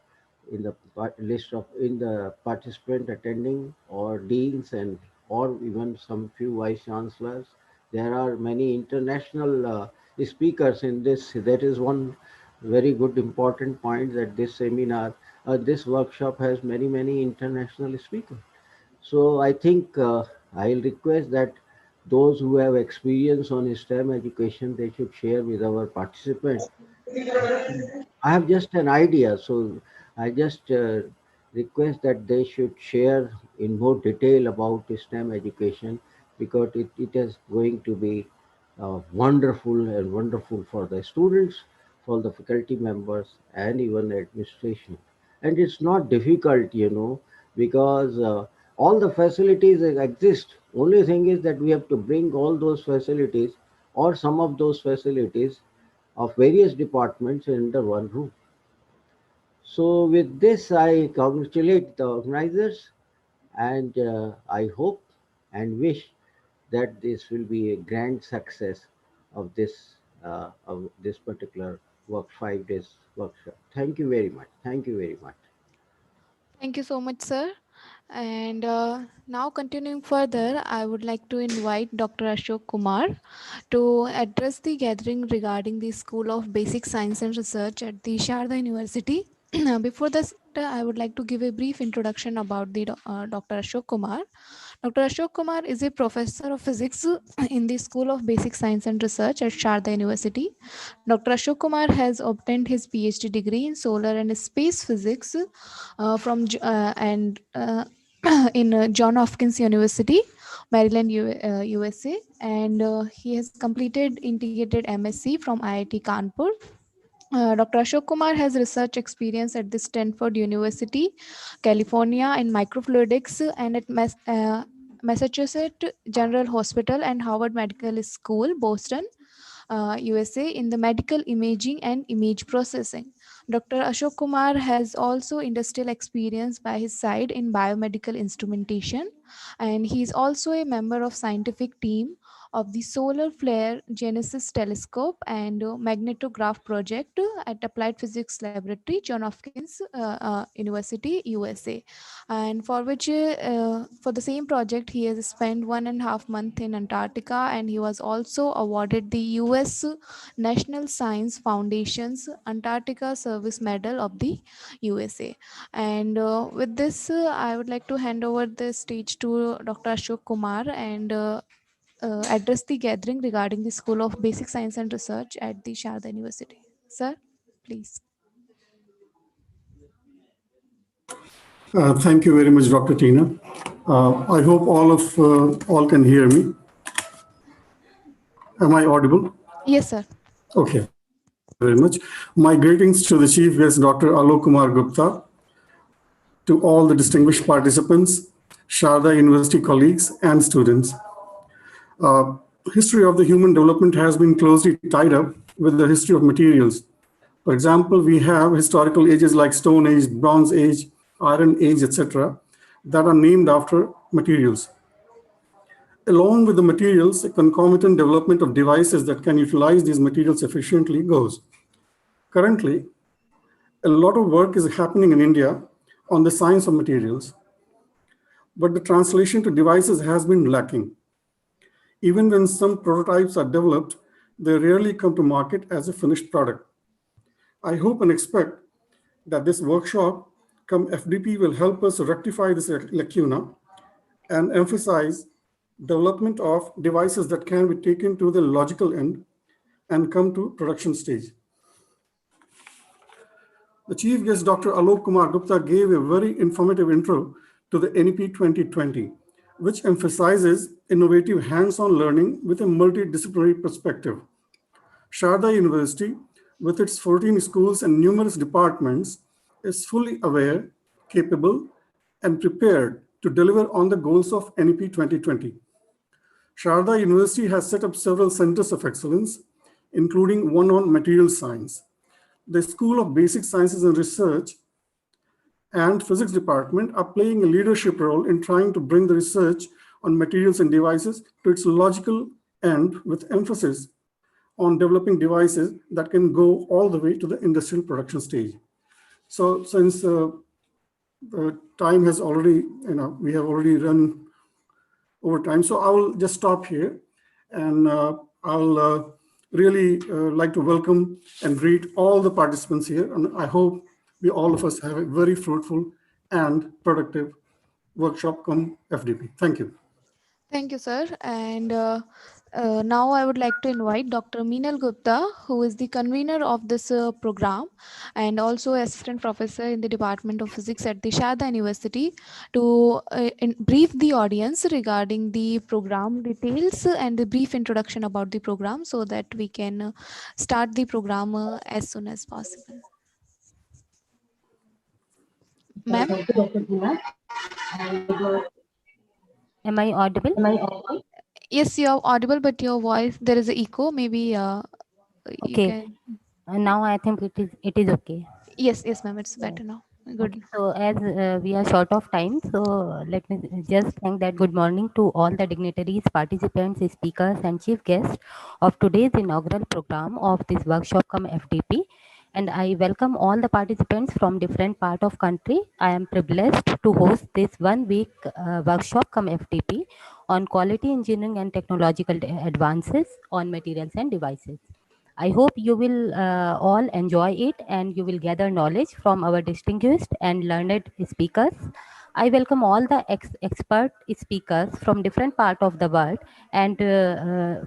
Speaker 5: list of in the participant attending, or deans, and or even some few vice chancellors. There are many international speakers in this. That is one very good important point, that this seminar, this workshop has many international speakers. So I think I'll request that those who have experience on STEM education, they should share with our participants. I have just an idea, so I just request that they should share in more detail about STEM education, because it is going to be wonderful and wonderful for the students, for the faculty members, and even the administration. And it's not difficult, because all the facilities exist. Only thing is that we have to bring all those facilities, or some of those facilities of various departments under one roof. So, with this, I congratulate the organizers, and I hope and wish that this will be a grand success of this particular 5 days workshop. Thank you very much. Thank you very much.
Speaker 1: Thank you so much, sir. And now, continuing further, I would like to invite Dr. Ashok Kumar to address the gathering regarding the School of Basic Science and Research at the Sharda University. Before this, I would like to give a brief introduction about the Dr. Ashok Kumar. Dr. Ashok Kumar is a professor of physics in the School of Basic Science and Research at Sharda University. Dr. Ashok Kumar has obtained his PhD degree in solar and space physics from and in John Hopkins University, Maryland, USA, and he has completed integrated MSc from IIT Kanpur. Dr. Ashok Kumar has research experience at the Stanford University, California, in microfluidics, and at Massachusetts General Hospital and Harvard Medical School, Boston, USA, in the medical imaging and image processing. Dr. Ashok Kumar has also industrial experience by his side in biomedical instrumentation, and he is also a member of scientific team of the Solar Flare Genesis Telescope and Magnetograph Project at Applied Physics Laboratory, John Hopkins University, USA, and for the same project he has spent 1.5 months in Antarctica, and he was also awarded the US National Science Foundation's Antarctica Service Medal of the USA. And with this, I would like to hand over the stage to Dr. Ashok Kumar and address the gathering regarding the School of Basic Science and Research at the Sharda University. Sir, please.
Speaker 6: Thank you very much, Dr. Tina. I hope all can hear me. Am I audible?
Speaker 1: Yes, sir.
Speaker 6: Okay. Thank you very much. My greetings to the chief guest, Dr. Alok Kumar Gupta, to all the distinguished participants, Sharda University colleagues, and students. History of the human development has been closely tied up with the history of materials, For example, we have historical ages like Stone Age, Bronze Age, Iron Age, etc., that are named after materials. Along with the materials, a concomitant development of devices that can utilize these materials efficiently goes. Currently, a lot of work is happening in India on the science of materials, but the translation to devices has been lacking. Even when some prototypes are developed, they rarely come to market as a finished product. I hope and expect that this workshop, come FDP, will help us rectify this lacuna and emphasize development of devices that can be taken to the logical end and come to production stage. The chief guest, Dr. Alok Kumar Gupta, gave a very informative intro to the NEP 2020, which emphasizes innovative hands-on learning with a multidisciplinary perspective. Sharda University, with its 14 schools and numerous departments, is fully aware, capable, and prepared to deliver on the goals of NEP 2020. Sharda University has set up several centers of excellence, including one on material science. The School of Basic Sciences and Research and Physics Department are playing a leadership role in trying to bring the research on materials and devices to its logical end, with emphasis on developing devices that can go all the way to the industrial production stage. So since the time has already, we have already run over time, so I will just stop here, and I'll really like to welcome and greet all the participants here, and I hope we all of us have a very fruitful and productive workshop come FDP. Thank you.
Speaker 1: Thank you, sir. And now I would like to invite Dr. Meenal Gupta, who is the convener of this program and also assistant professor in the Department of Physics at the Sharda University, to brief the audience regarding the program details and the brief introduction about the program, so that we can start the program as soon as possible. Ma'am?
Speaker 7: Thank you, Dr. Kumar. Am I audible?
Speaker 1: Yes, you are audible, but your voice, there is an echo. Maybe you
Speaker 7: Okay.
Speaker 1: can.
Speaker 7: Now I think it is okay.
Speaker 1: Yes, ma'am, it's better now. Good.
Speaker 7: Okay. So as we are short of time, so let me just thank that good morning to all the dignitaries, participants, speakers, and chief guests of today's inaugural program of this workshop come FDP. And I welcome all the participants from different part of country. I am privileged to host this 1 week workshop come FDP on quality engineering and technological advances on materials and devices. I hope you will all enjoy it and you will gather knowledge from our distinguished and learned speakers. I welcome all the expert speakers from different parts of the world and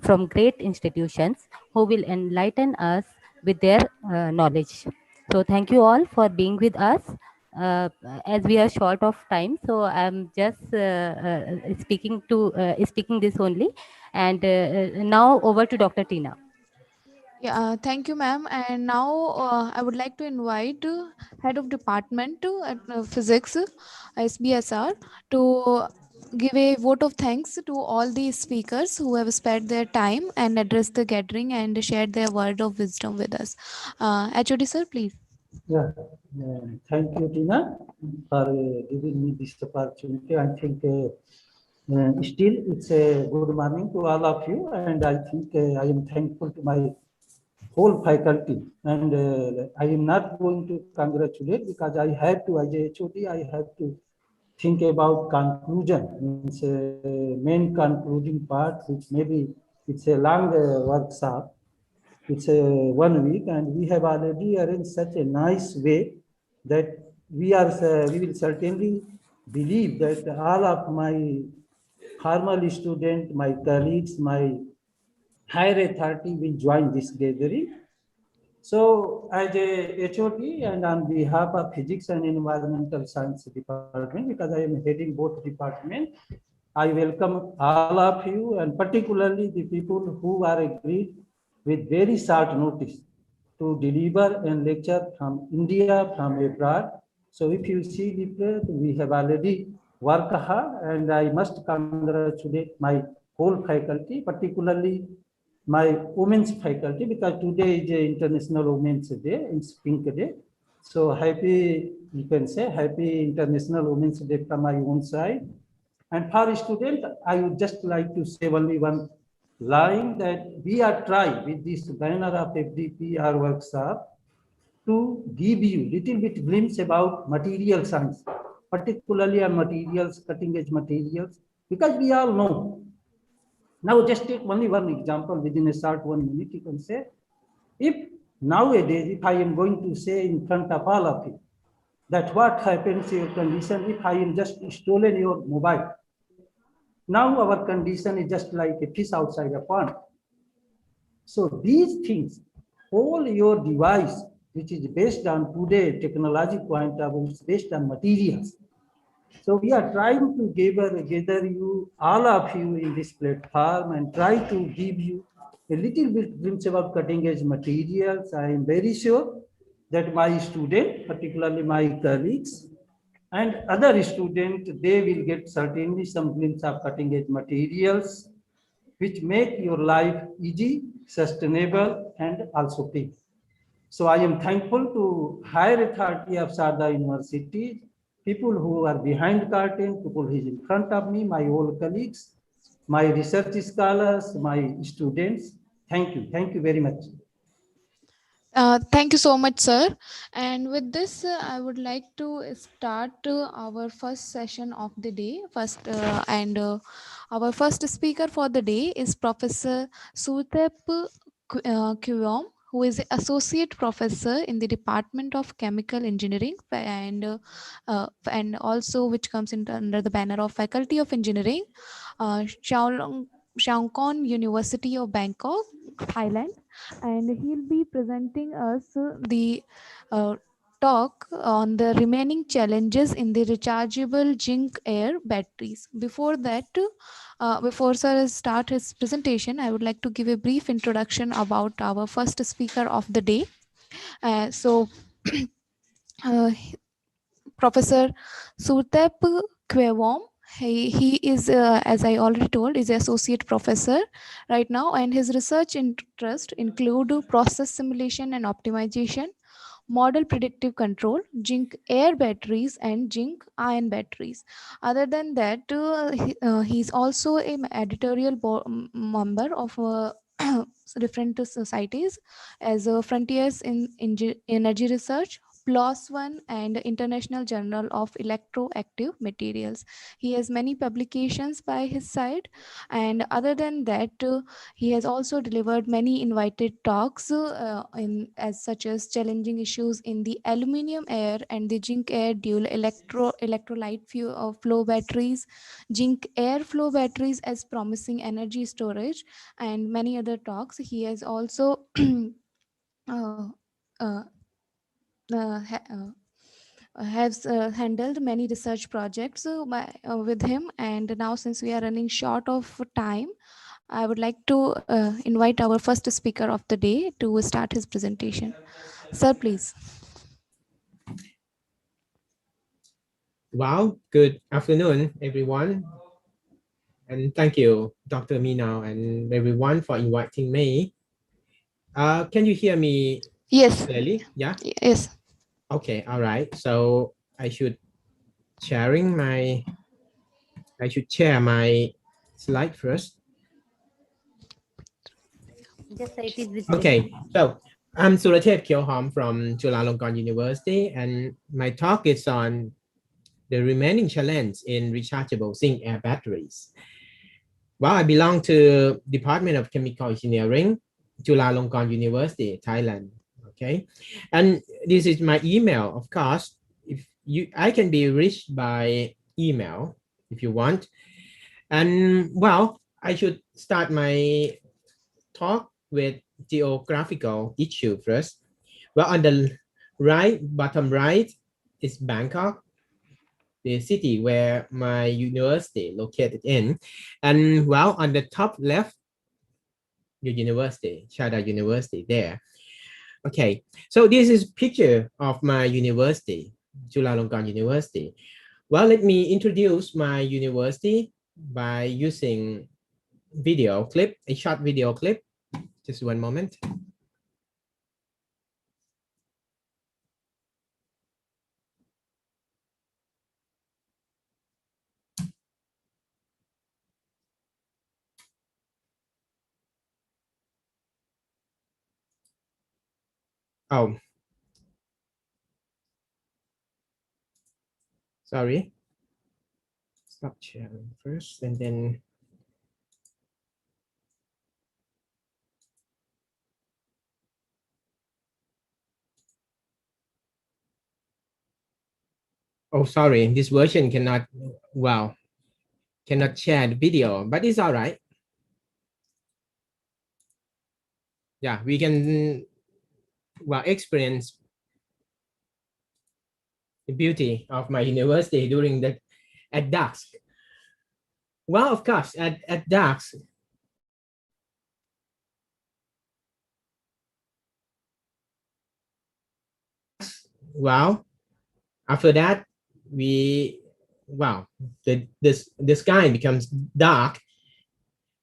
Speaker 7: from great institutions who will enlighten us with their knowledge. So thank you all for being with us. As we are short of time, so I'm just speaking this only. And now over to Dr. Tina.
Speaker 1: Yeah, thank you, ma'am. And now I would like to invite Head of Department at Physics, SBSR, to give a vote of thanks to all the speakers who have spared their time and addressed the gathering and shared their word of wisdom with us. HOD sir, please.
Speaker 3: Yeah, thank you, Tina, for giving me this opportunity. I think still it's a good morning to all of you, and I think I am thankful to my whole faculty, and I am not going to congratulate, because I have to, as a HOD, I have to think about conclusion, means main concluding part, which maybe it's a long workshop. It's a 1 week, and we have already arranged such a nice way that we will certainly believe that all of my formal students, my colleagues, my higher authority will join this gathering. So as a HOD and on behalf of Physics and Environmental Science Department, because I am heading both departments, I welcome all of you, and particularly the people who are agreed with very short notice to deliver a lecture from India, from abroad. So if you see the plate, we have already worked hard, and I must congratulate my whole faculty, particularly my women's faculty, because today is International Women's Day, it's Pink Day. So happy, you can say, happy International Women's Day from my own side. And for student, I would just like to say only one line, that we are trying with this banner of FDPR workshop to give you little bit glimpse about material science, particularly on materials, cutting edge materials, because we all know. Now just take only one example within a short 1 minute, you can say, if nowadays, if I am going to say in front of all of you, that what happens to your condition if I am just stolen your mobile. Now our condition is just like a fish outside a pond. So these things, all your device, which is based on today technology point of view, it's based on materials. So we are trying to gather you, all of you in this platform, and try to give you a little bit glimpse about cutting edge materials. I am very sure that my students, particularly my colleagues and other students, they will get certainly some glimpse of cutting edge materials, which make your life easy, sustainable, and also free. So I am thankful to higher authority of Sarda University, people who are behind curtain, people who is in front of me, my old colleagues, my research scholars, my students. Thank you. Thank you very much.
Speaker 1: Thank you so much, sir. And with this, I would like to start our first session of the day. Our first speaker for the day is Professor Suthep Kiwam, who is associate professor in the Department of Chemical Engineering, and also which comes under the banner of Faculty of Engineering, Shaongkon University of Bangkok, Thailand. And he'll be presenting us the talk on the remaining challenges in the rechargeable zinc air batteries. Before that, before sir start his presentation, I would like to give a brief introduction about our first speaker of the day. So uh, Professor Suthep Querwam. He is, as I already told, is associate professor right now, and his research interest include process simulation and optimization, model predictive control, zinc air batteries, and zinc ion batteries. Other than that, he's also a editorial member of different societies as Frontiers in Energy Research, PLOS One, and International Journal of Electroactive Materials. He has many publications by his side, and other than that, he has also delivered many invited talks in as such as challenging issues in the aluminium air and the zinc air dual electrolyte flow batteries, zinc air flow batteries as promising energy storage, and many other talks. He has also uh, uh, has handled many research projects with him. And now, since we are running short of time, I would like to invite our first speaker of the day to start his presentation. Sir, please.
Speaker 8: Wow, good afternoon, everyone. And thank you, Dr. Minal, and everyone for inviting me. Can you hear me
Speaker 1: Yes.
Speaker 8: clearly? Yeah?
Speaker 1: Yes.
Speaker 8: Okay, all right. So I should share my slide first.
Speaker 7: Just say it is with
Speaker 8: Okay, so I'm Suthep Kiwam from Chulalongkorn University, and my talk is on the remaining challenge in rechargeable zinc air batteries. Well, I belong to Department of Chemical Engineering, Chulalongkorn University, Thailand. Okay, and this is my email. Of course, I can be reached by email if you want. And well, I should start my talk with geographical issue first. Well, on the bottom right is Bangkok, the city where my university located in. And well, on the top left, your university, Chada University there. Okay, so this is picture of my university, Chulalongkorn University. Well, let me introduce my university by using video clip, a short video clip. Just one moment. Oh, sorry. Stop sharing first and then. Oh, sorry. This version cannot, well, cannot share the video, but it's all right. Yeah, we can, well, experience the beauty of my university during the at dusk. Well, of course, at dusk, well, after that, we, well, the sky becomes dark,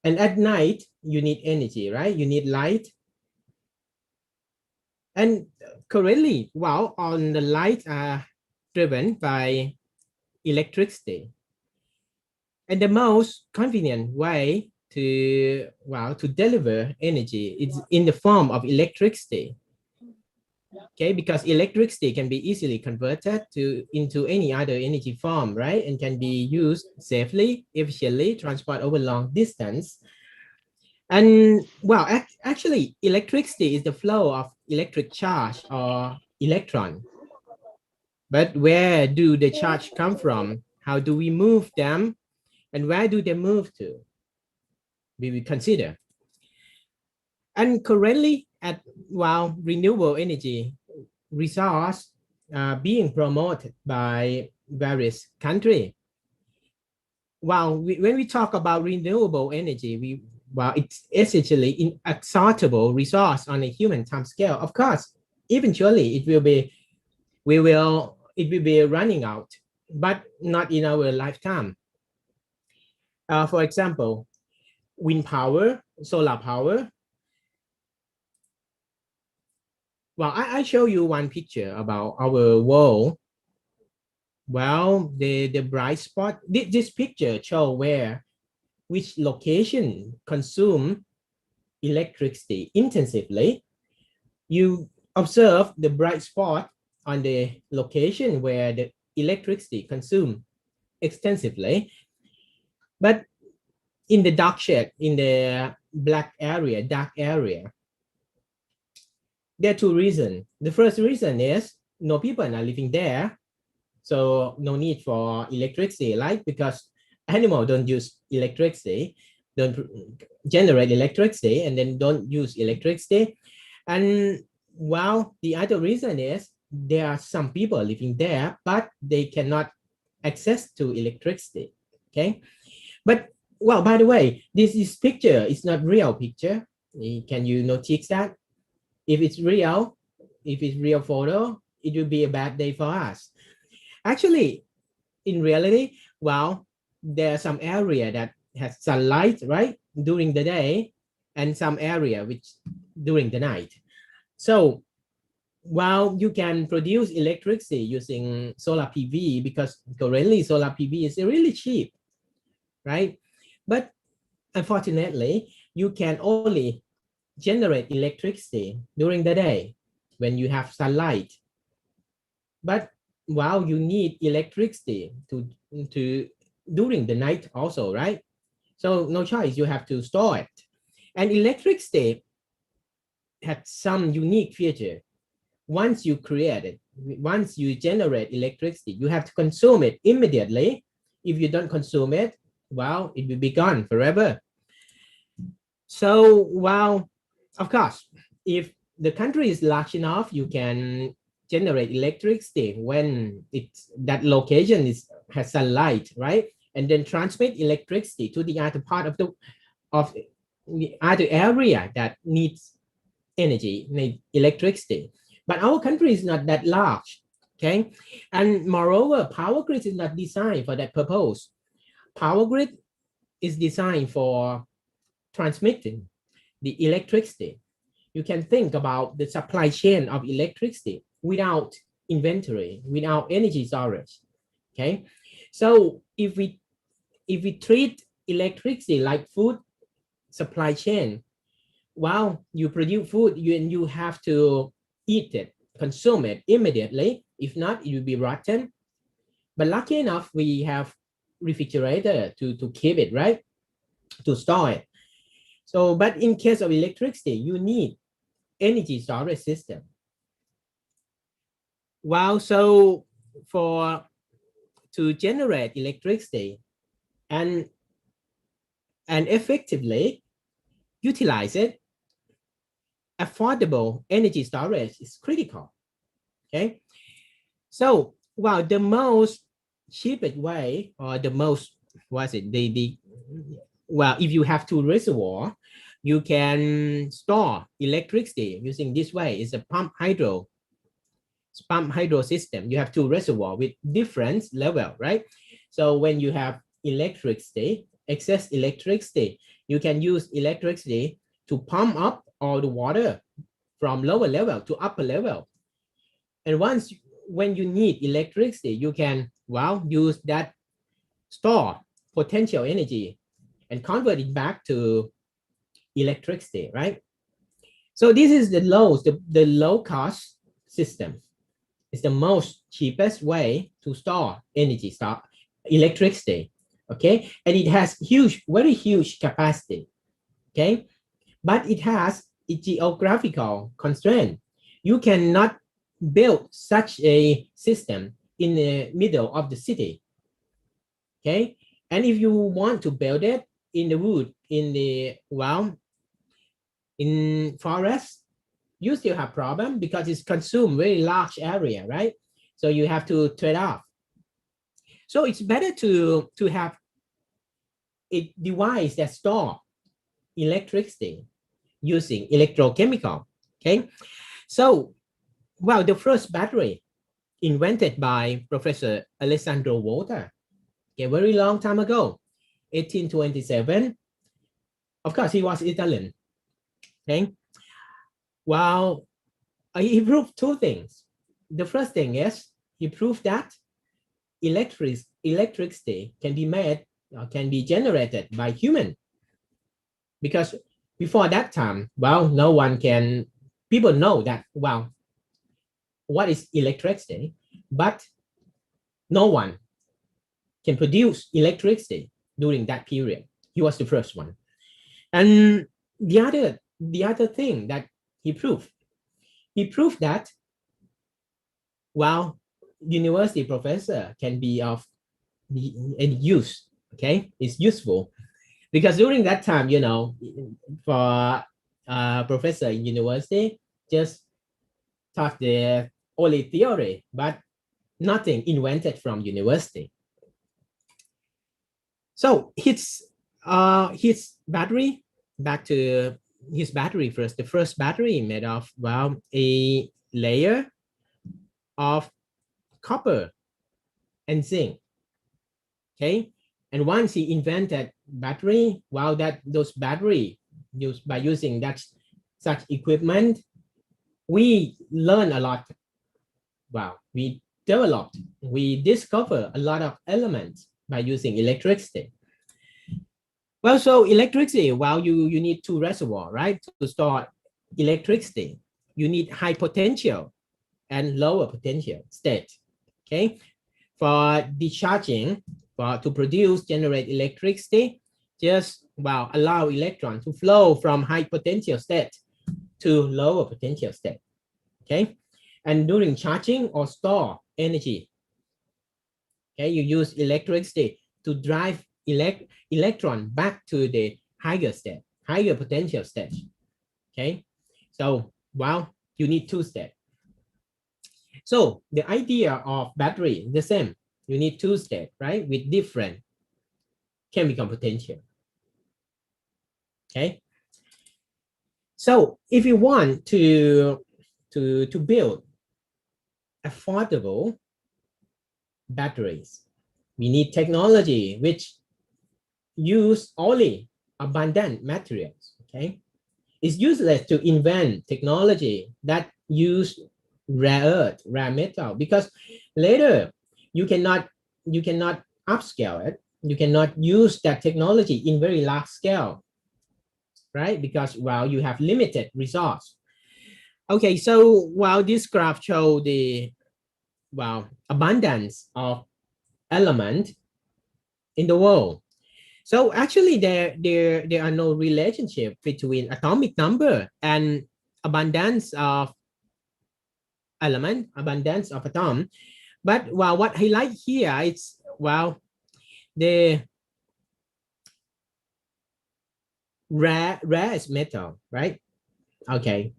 Speaker 8: and at night you need energy, right? You need light, and currently, well, on the light are driven by electricity, and the most convenient way to, well, to deliver energy is in the form of electricity. Okay, because electricity can be easily converted to into any other energy form, right? And can be used safely, efficiently, transport over long distance. And well, actually, electricity is the flow of electric charge or electron. But where do the charge come from? How do we move them? And where do they move to? We will consider. And currently, at, well, renewable energy resource being promoted by various countries. Well, when we talk about renewable energy, well, it's essentially inexhaustible resource on a human time scale. Of course, eventually it will be running out, but not in our lifetime. For example, wind power, solar power. Well, I show you one picture about our world. Well, the bright spot, this picture show which location consume electricity intensively. You observe the bright spot on the location where the electricity consumed extensively. But in the dark shade, in the dark area, there are two reasons. The first reason is no people are living there, so no need for electricity, right? Because animals don't use electricity, don't generate electricity, and then don't use electricity. And well, the other reason is there are some people living there, but they cannot access to electricity. Okay, but well, by the way, this picture is not real picture. Can you notice that? If it's real photo, it will be a bad day for us. Actually, in reality, well, there are some area that has sunlight, right, during the day, and some area which during the night. So while you can produce electricity using solar PV, because currently solar PV is really cheap, right? But unfortunately, you can only generate electricity during the day when you have sunlight. But while you need electricity to during the night also, right? So no choice, you have to store it. And electricity has some unique feature. Once you create it, once you generate electricity, you have to consume it immediately. If you don't consume it, well, it will be gone forever. So, well, of course, if the country is large enough, you can generate electricity when that location has sunlight, right? And then transmit electricity to the other part of the other area that needs energy, need electricity. But our country is not that large, okay? And moreover, power grid is not designed for that purpose. Power grid is designed for transmitting the electricity. You can think about the supply chain of electricity without inventory, without energy storage. Okay, so if we treat electricity like food supply chain, well, you produce food, you have to eat it, consume it immediately. If not, it will be rotten. But lucky enough, we have refrigerator to keep it, right? To store it. So, but in case of electricity, you need energy storage system. Wow, so to generate electricity and effectively utilize it, affordable energy storage is critical. Okay, so well, the most cheapest way, or the most, what's it, the well, if you have two reservoirs, you can store electricity using this way. It's a pump hydro system. You have two reservoirs with different level, right? So when you have electricity, excess electricity, you can use electricity to pump up all the water from lower level to upper level. And when you need electricity, you can, well, use that store potential energy and convert it back to electricity, right? So this is the low cost system. It's the most cheapest way to store electricity. Okay, and it has very huge capacity. Okay, but it has a geographical constraint. You cannot build such a system in the middle of the city. Okay, and if you want to build it in the wood, in forest, you still have problem because it's consumed very large area, right? So you have to trade off. So it's better to have a device that store electricity using electrochemical. Okay, so well, the first battery invented by Professor Alessandro Volta, a very long time ago, 1827. Of course, he was Italian. Okay, well, he proved two things. The first thing is he proved that electricity can be made, can be generated by human, because before that time, well, people know that, well, what is electricity, but no one can produce electricity during that period. He was the first one. And the other thing that he proved that, well, university professor can be of any use. Okay, it's useful because during that time, for professor in university just taught the only theory, but nothing invented from university. So his battery, back to his battery first. The first battery made of, well, a layer of copper and zinc. Okay, and once he invented battery, well, those battery used by using such equipment, we learn a lot. Wow, we discover a lot of elements by using electricity. Well, so electricity, well, you need two reservoirs, right? To store electricity, you need high potential and lower potential state. Okay, for discharging, to generate electricity, just, well, allow electron to flow from high potential state to lower potential state. Okay, and during charging or store energy, okay, you use electricity to drive electron back to the higher potential state. Okay, so, well, you need two steps. So the idea of battery, the same. You need two states, right, with different chemical potential. Okay, so if you want to build affordable batteries, we need technology which use only abundant materials. Okay, It's useless to invent technology that use rare earth, rare metal, because later you cannot upscale it. You cannot use that technology in very large scale, right? Because well, you have limited resource. Okay, so while this graph show the abundance of element in the world. So actually there are no relationship between atomic number and abundance of element, abundance of atom. But well, what I like here is well the rarest metal, right? Okay.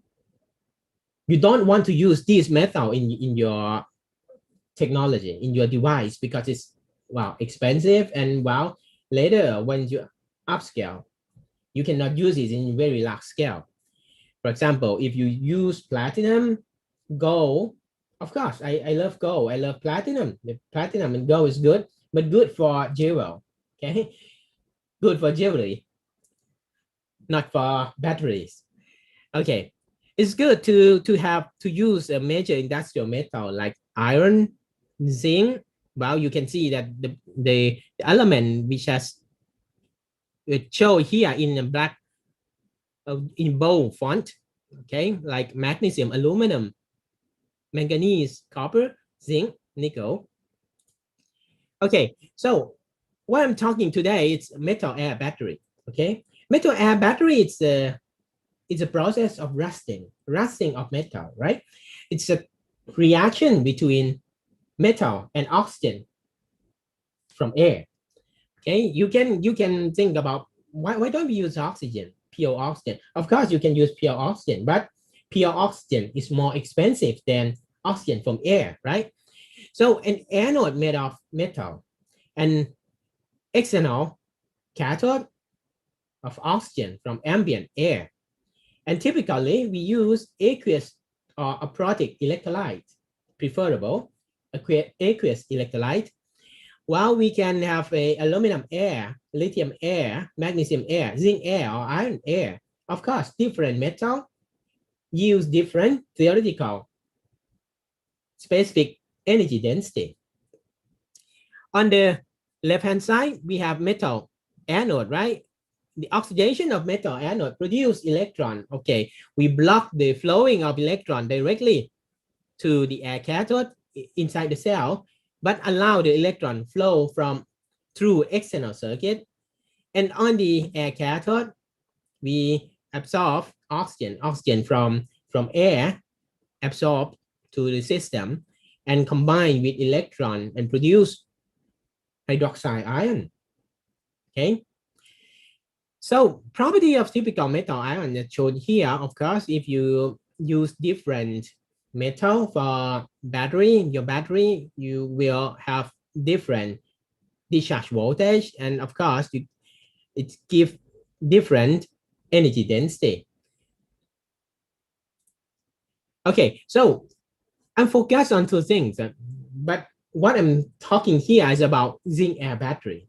Speaker 8: You don't want to use this metal in your technology, in your device, because it's well expensive, and well later when you upscale, you cannot use it in very large scale. For example, if you use platinum, gold, of course, I love gold. I love platinum. The platinum and gold is good, but good for jewel. Okay, good for jewelry, not for batteries. Okay, it's good to use a major industrial metal like iron, zinc. Well, you can see that the element which has it show here in a black in bold font. Okay, like magnesium, aluminum, manganese, copper, zinc, nickel. Okay, so what I'm talking today is metal air battery. Okay, metal air battery it's a process of rusting of metal, right? It's a reaction between metal and oxygen from air. Okay, you can think about why don't we use oxygen, pure oxygen? Of course, you can use pure oxygen, but pure oxygen is more expensive than oxygen from air, right? So an anode made of metal and external cathode of oxygen from ambient air. And typically we use aqueous or aprotic electrolyte, preferable aqueous electrolyte, while we can have a aluminum air, lithium air, magnesium air, zinc air, or iron air. Of course, different metal use different theoretical specific energy density. On the left-hand side, we have metal anode, right? The oxidation of metal anode produce electron. Okay, we block the flowing of electron directly to the air cathode inside the cell, but allow the electron flow through external circuit. And on the air cathode, we absorb oxygen from air, absorbed to the system and combine with electron and produce hydroxide ion. Okay. So property of typical metal ion is shown here. Of course, if you use different metal for battery, your battery, you will have different discharge voltage, and of course, it gives different energy density. Okay, so I'm focused on two things, but what I'm talking here is about zinc air battery.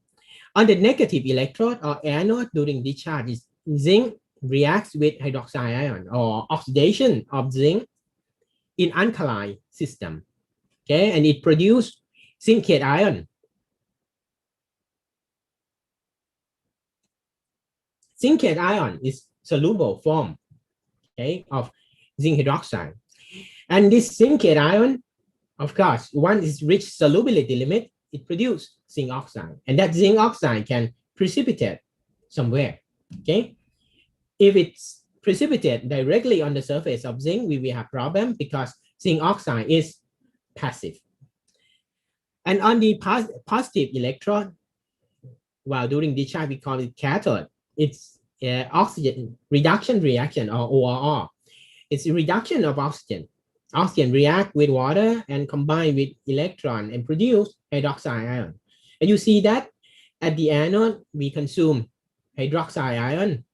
Speaker 8: On the negative electrode or anode during discharge, zinc reacts with hydroxide ion or oxidation of zinc in alkaline system. Okay, and it produces zincate ion. Zincate ion is soluble form, okay, of zinc hydroxide. And this zincate ion, of course, once it reaches solubility limit, it produces zinc oxide. And that zinc oxide can precipitate somewhere, okay? If it's precipitate directly on the surface of zinc, we will have problem because zinc oxide is passive. And on the positive electrode, while during discharge, we call it cathode. It's oxygen reduction reaction, or ORR. It's a reduction of oxygen. Oxygen react with water and combine with electron and produce hydroxide ion. And you see that at the anode, we consume hydroxide ion.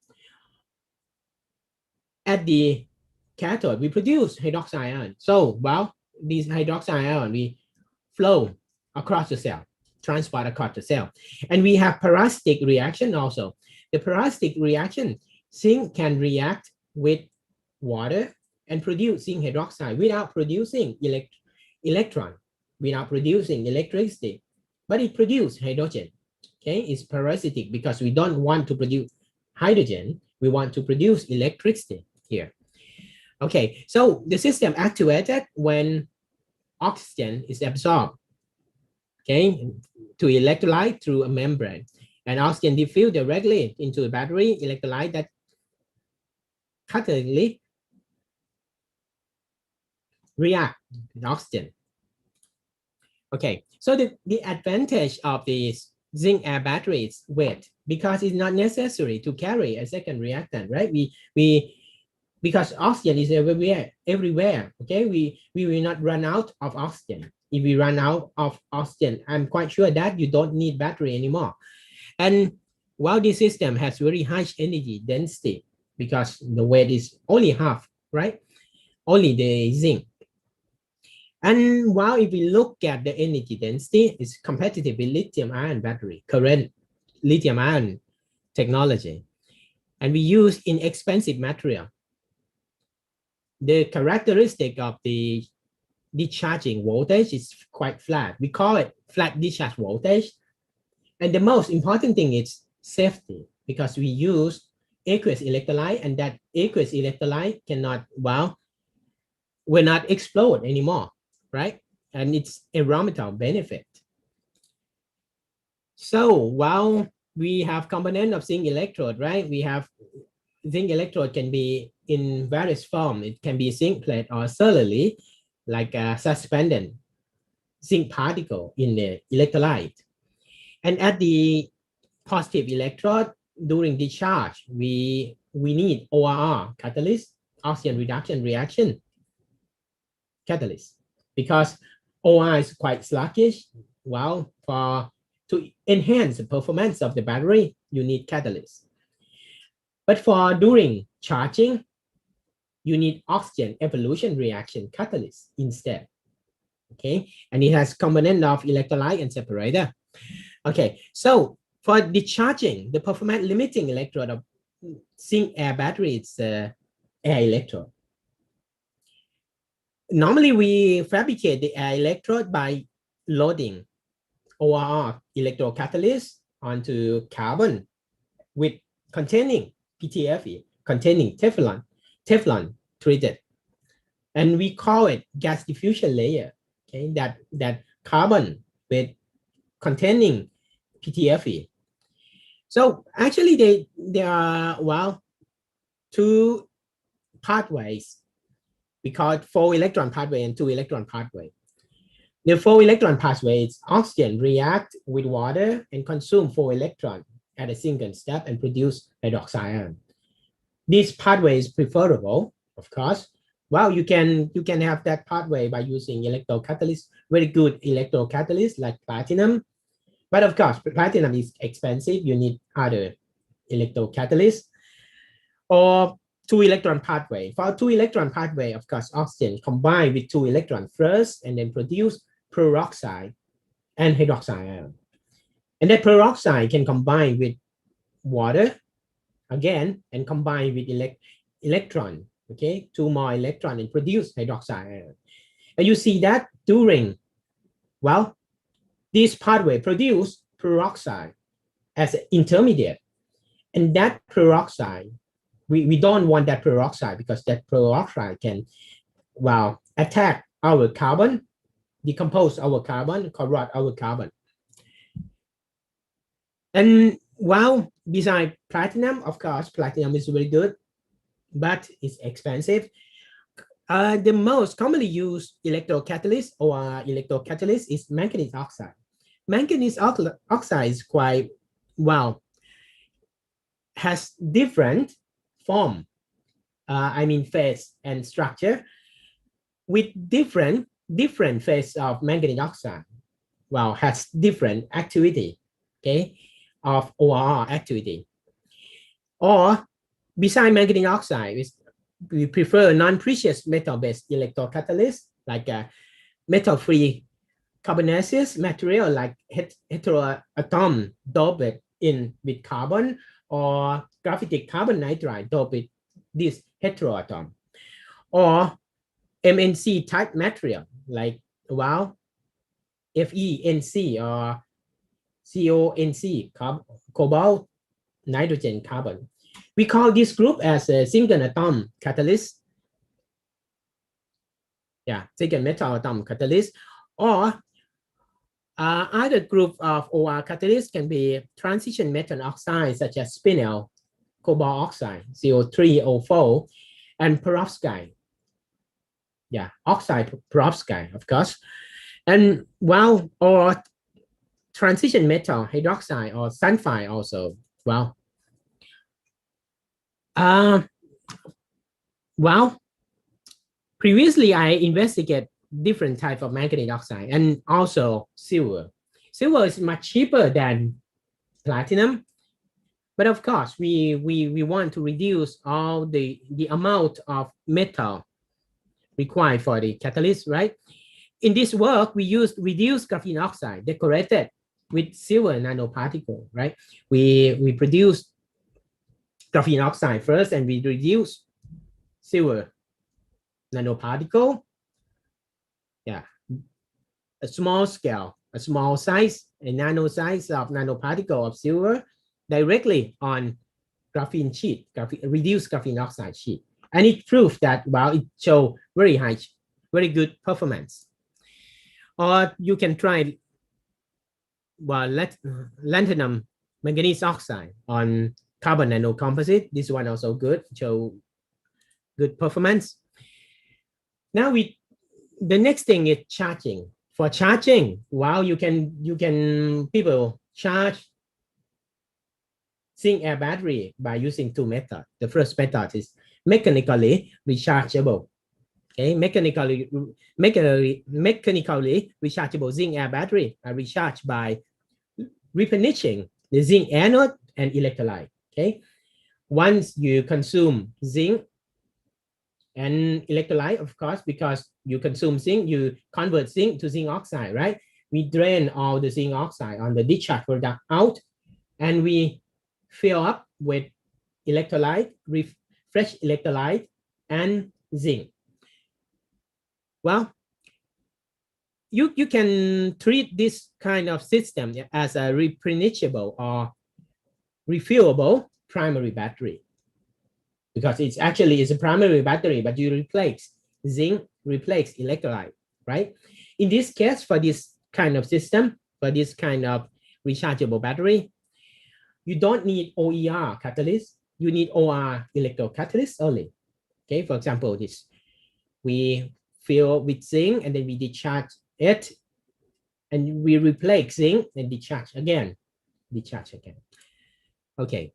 Speaker 8: At the cathode, we produce hydroxide ion. So, well, these hydroxide ion, we flow across the cell, transport across the cell. And we have parasitic reaction also. The parasitic reaction, zinc can react with water and produce zinc hydroxide without producing electron, without producing electricity, but it produces hydrogen. Okay, it's parasitic because we don't want to produce hydrogen, we want to produce electricity here. Okay, so the system activated when oxygen is absorbed, okay, to electrolyte through a membrane, and oxygen diffused directly into the battery electrolyte that catalytically react with oxygen. Okay, so the advantage of these zinc air batteries weight, because it's not necessary to carry a second reactant, right? Because oxygen is everywhere. Okay, we will not run out of oxygen. If we run out of oxygen, I'm quite sure that you don't need battery anymore. And while this system has very high energy density, because the weight is only half, right? Only the zinc. And while if we look at the energy density, it's competitive with lithium-ion battery, current lithium-ion technology. And we use inexpensive material. The characteristic of the discharging voltage is quite flat. We call it flat discharge voltage. And the most important thing is safety, because we use aqueous electrolyte, and that aqueous electrolyte cannot, well, will not explode anymore, right? And it's environmental benefit. So while we have component of zinc electrode, right? We have zinc electrode can be in various form. It can be zinc plate or solely like a suspended zinc particle in the electrolyte. And at the positive electrode during discharge, we need ORR catalyst, oxygen reduction reaction catalyst, because OR is quite sluggish. Well, to enhance the performance of the battery, you need catalyst. But for during charging, you need oxygen evolution reaction catalyst instead. Okay, and it has component of electrolyte and separator. Okay, so for discharging, the performance limiting electrode of zinc air battery is air electrode. Normally, we fabricate the air electrode by loading ORR electrocatalyst onto carbon with containing PTFE, containing Teflon treated. And we call it gas diffusion layer, okay, that carbon with containing PTFE. So actually there are, well, two pathways. We call it 4-electron pathway and 2-electron pathway. The 4-electron pathway is oxygen react with water and consume 4 electrons at a single step and produce hydroxide ion. This pathway is preferable, of course. Well, you can have that pathway by using electrocatalyst, very good electrocatalyst like platinum. But of course, platinum is expensive. You need other electrocatalysts. Or 2-electron pathway. For 2-electron pathway, of course, oxygen combine with 2 electrons first and then produce peroxide and hydroxide ion. And that peroxide can combine with water again and combine with electron, okay, 2 more electrons and produce hydroxide ion. And you see that during, well, this pathway produce peroxide as an intermediate. And that peroxide, we don't want that peroxide because that peroxide can, well, attack our carbon, decompose our carbon, corrode our carbon. And well, besides platinum, of course, platinum is very good, but it's expensive. The most commonly used electrocatalyst or electrocatalyst is manganese oxide. Manganese oxide is quite, well, has different form, phase and structure with different phase of manganese oxide. Well, has different activity, okay, of ORR activity. Or beside manganese oxide, we prefer non-precious metal-based electrocatalyst like a metal-free carbonaceous material like heteroatom doped in with carbon, or graphitic carbon nitride doped with this heteroatom, or MNC type material like FeNC or CONC, cobalt, nitrogen, carbon. We call this group as a single atom catalyst. Yeah, single metal atom catalyst. Or other group of OR catalysts can be transition metal oxide such as spinel, cobalt oxide, CO3O4, and perovskite. Yeah, oxide perovskite, of course. And or transition metal hydroxide or sulfide also. Previously I investigate different type of manganese oxide and also silver. Silver is much cheaper than platinum, but of course we want to reduce all the amount of metal required for the catalyst, right? In this work, we used reduced graphene oxide decorated with silver nanoparticle, right? We produce graphene oxide first, and we reduce silver nanoparticle. Yeah, a small scale, a small size, a nano size of nanoparticle of silver directly on graphene sheet, reduced graphene oxide sheet, and it proved that it show very good performance. Or you can try lanthanum manganese oxide on carbon nanocomposite. This one also good, show good performance. Now the next thing is charging. For charging, you can people charge zinc air battery by using two methods. The first method is mechanically rechargeable. Okay, mechanically rechargeable zinc air battery are recharged by replenishing the zinc anode and electrolyte. Okay, once you consume zinc and electrolyte, of course, because you consume zinc, you convert zinc to zinc oxide, right? We drain all the zinc oxide on the discharge product out, and we fill up with electrolyte, fresh electrolyte, and zinc. You can treat this kind of system as a replenishable or refillable primary battery, because it's actually a primary battery, but you replace zinc, replace electrolyte, right? In this case, for this kind of system, for this kind of rechargeable battery, you don't need OER catalyst, you need OR electrocatalyst only. Okay, for example, this we fill with zinc and then we discharge it, and we replace zinc and discharge again. Okay.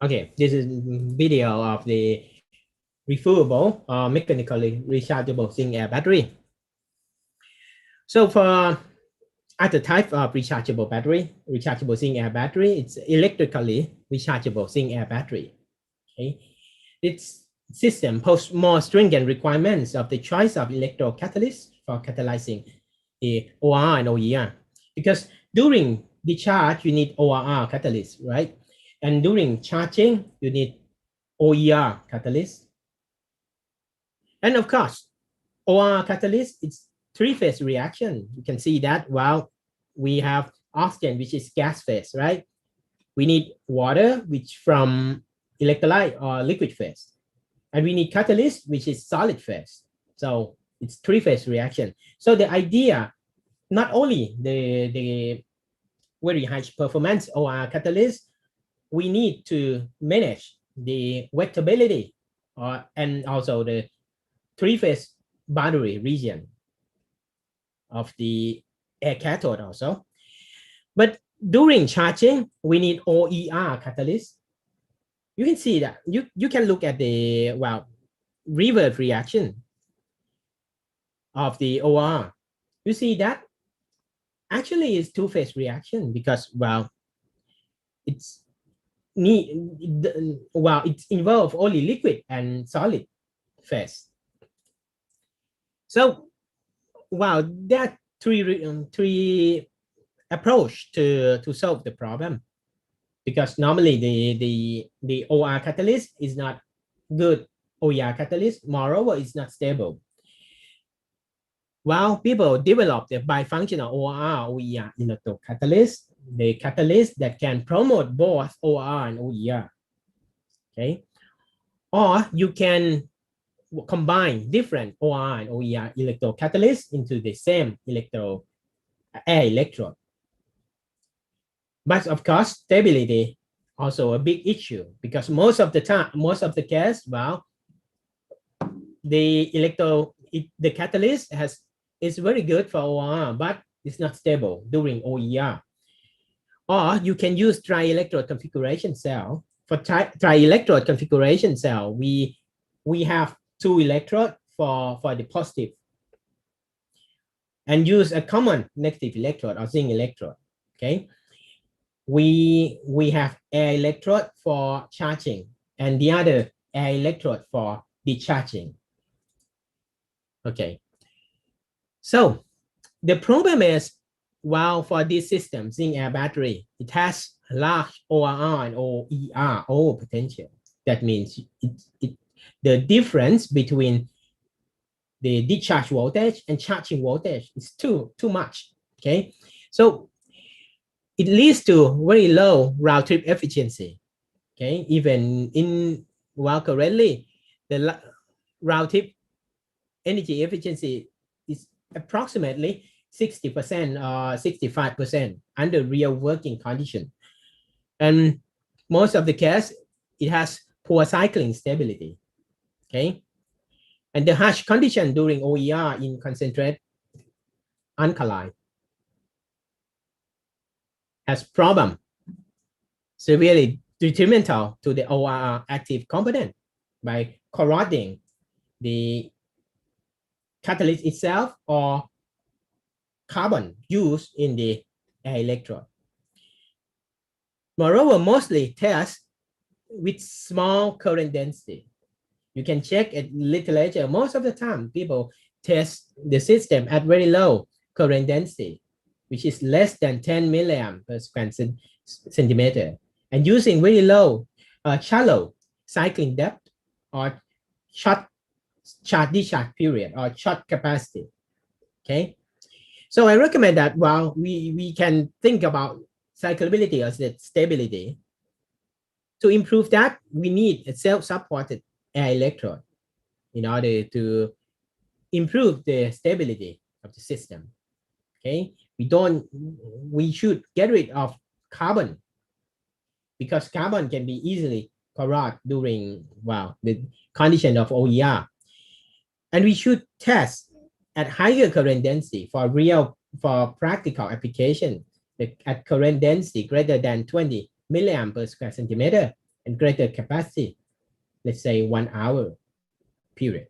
Speaker 8: Okay, this is video of the refillable or mechanically rechargeable zinc air battery. So for other type of rechargeable battery, rechargeable zinc air battery, it's electrically rechargeable zinc air battery. Okay, its system poses more stringent requirements of the choice of electrocatalyst for catalyzing the OR and OER, because during the charge you need OR catalyst, right? And during charging, you need OER catalyst. And of course, OR catalyst, it's three-phase reaction. You can see that we have oxygen, which is gas phase, right? We need water, which from electrolyte or liquid phase. And we need catalyst, which is solid phase. So it's three-phase reaction. So the idea, not only the very high performance OR catalyst, we need to manage the wettability and also to three-phase battery region of the air cathode also. But during charging, we need OER catalyst. You can see that you can look at the reverse reaction of the OR. You see that actually is two-phase reaction because it's it's involved only liquid and solid phase. So there are three approach to solve the problem, because normally the OR catalyst is not good OER catalyst. Moreover, it's not stable. While people develop the bifunctional OR OER electrocatalyst, the catalyst that can promote both OR and OER. Okay, or you can combine different OR and OER electrocatalysts into the same air electrode. But of course, stability also a big issue, because most of the case, the catalyst is very good for OR, but it's not stable during OER. Or you can use tri-electrode configuration cell. For tri-electrode configuration cell, we have two electrodes for the positive, and use a common negative electrode or zinc electrode. Okay, we have air electrode for charging and the other air electrode for discharging. Okay, so the problem is, for this system, zinc air battery, it has large OR and OER potential. That means the difference between the discharge voltage and charging voltage is too much. Okay, so it leads to very low round trip efficiency. Okay, even currently the round trip energy efficiency is approximately 60% or 65% under real working condition, and most of the case it has poor cycling stability. Okay, and the harsh condition during OER in concentrate alkali has problem severely detrimental to the OR active component by corroding the catalyst itself or carbon used in the air electrode. Moreover, mostly tests with small current density. You can check at literature. Most of the time, people test the system at very low current density, which is less than 10 milliamp per square centimeter, and using very low, shallow cycling depth or short charge discharge period or short capacity. Okay, so I recommend that while we can think about cyclability or stability, to improve that, we need a self-supported air electrode in order to improve the stability of the system. Okay, we should get rid of carbon, because carbon can be easily corrode during the condition of OER, and we should test at higher current density for practical application at current density greater than 20 milliamp per square centimeter and greater capacity, let's say 1 hour period.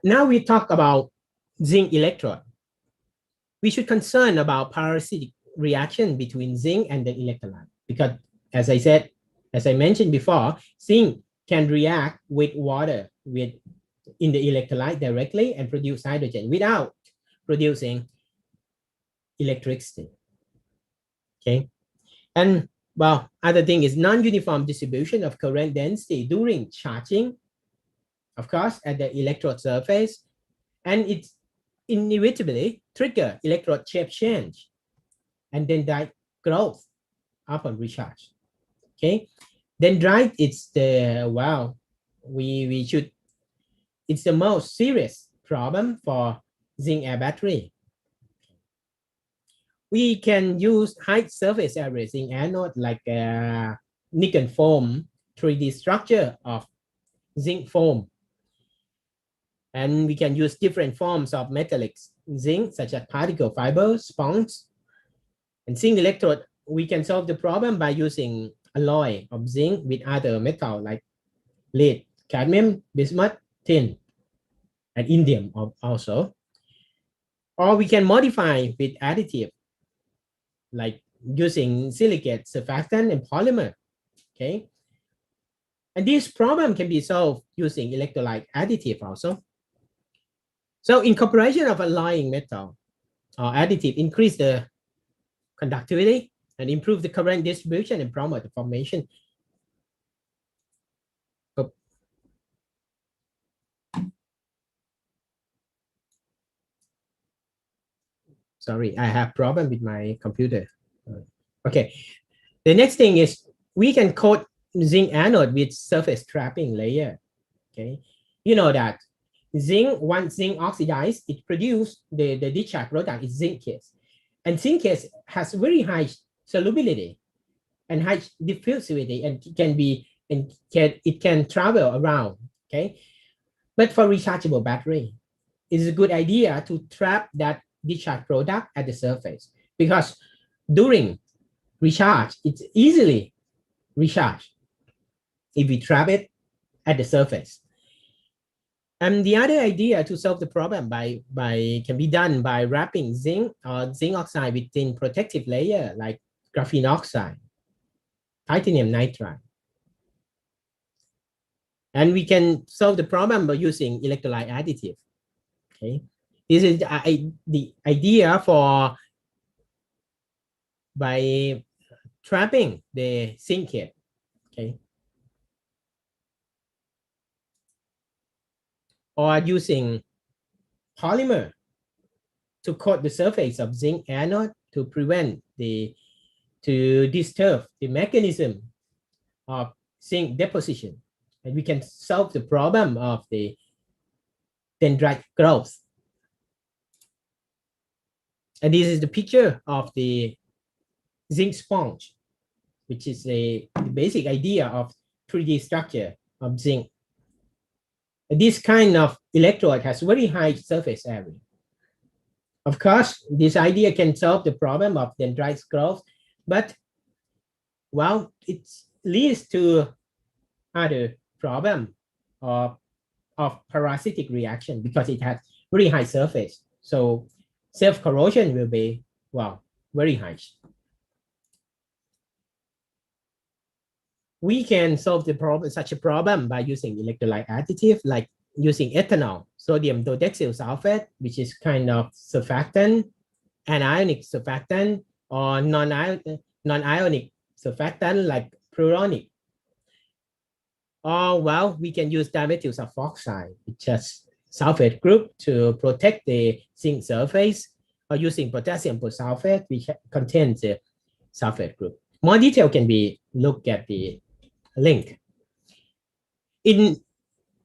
Speaker 8: Now we talk about zinc electrode. We should concern about parasitic reaction between zinc and the electrolyte, because as I mentioned before, zinc can react with water in the electrolyte directly and produce hydrogen without producing electricity. Okay, and other thing is non-uniform distribution of current density during charging, of course, at the electrode surface, and it's inevitably trigger electrode shape change and dendrite growth upon recharge. Okay, dendrite, it's the it's the most serious problem for zinc air battery. We can use high surface area zinc anode like nickel foam 3D structure of zinc foam. And we can use different forms of metallic zinc, such as particle fibers, sponge, and zinc electrode. We can solve the problem by using alloy of zinc with other metal like lead, cadmium, bismuth, tin, and indium also. Or we can modify with additive, like using silicate, surfactant, and polymer. Okay. And this problem can be solved using electrolyte additive also. So incorporation of alloying metal or additive increase the conductivity and improve the current distribution and promote the formation. Oh. Sorry, I have problem with my computer. Okay, the next thing is we can coat zinc anode with surface trapping layer. Okay, you know that zinc, once zinc oxidized, it produces the discharge product is zinc case. And zinc case has very high solubility and high diffusivity and it can travel around. Okay, but for rechargeable battery, it's a good idea to trap that discharge product at the surface, because during recharge, it's easily recharged if we trap it at the surface. And the other idea to solve the problem can be done by wrapping zinc or zinc oxide within protective layer like graphene oxide, titanium nitride. And we can solve the problem by using electrolyte additive. Okay, this is the idea for by trapping the zinc here. Okay, or using polymer to coat the surface of zinc anode to disturb the mechanism of zinc deposition. And we can solve the problem of the dendrite growth. And this is the picture of the zinc sponge, which is the basic idea of 3D structure of zinc. And this kind of electrode has very high surface area. Of course, this idea can solve the problem of dendrite growth, but well, it leads to other problem of parasitic reaction because it has very high surface. So self-corrosion will be, well, very high. We can solve the problem, such a problem by using electrolyte additive, like using ethanol, sodium dodexyl sulfate, which is kind of surfactant, anionic surfactant, or non-ionic surfactant like pruronic. Or well, we can use dimethyl sulfoxide, which is sulfate group to protect the zinc surface, or using potassium persulfate, which contains the sulfate group. More detail can be looked at the link. In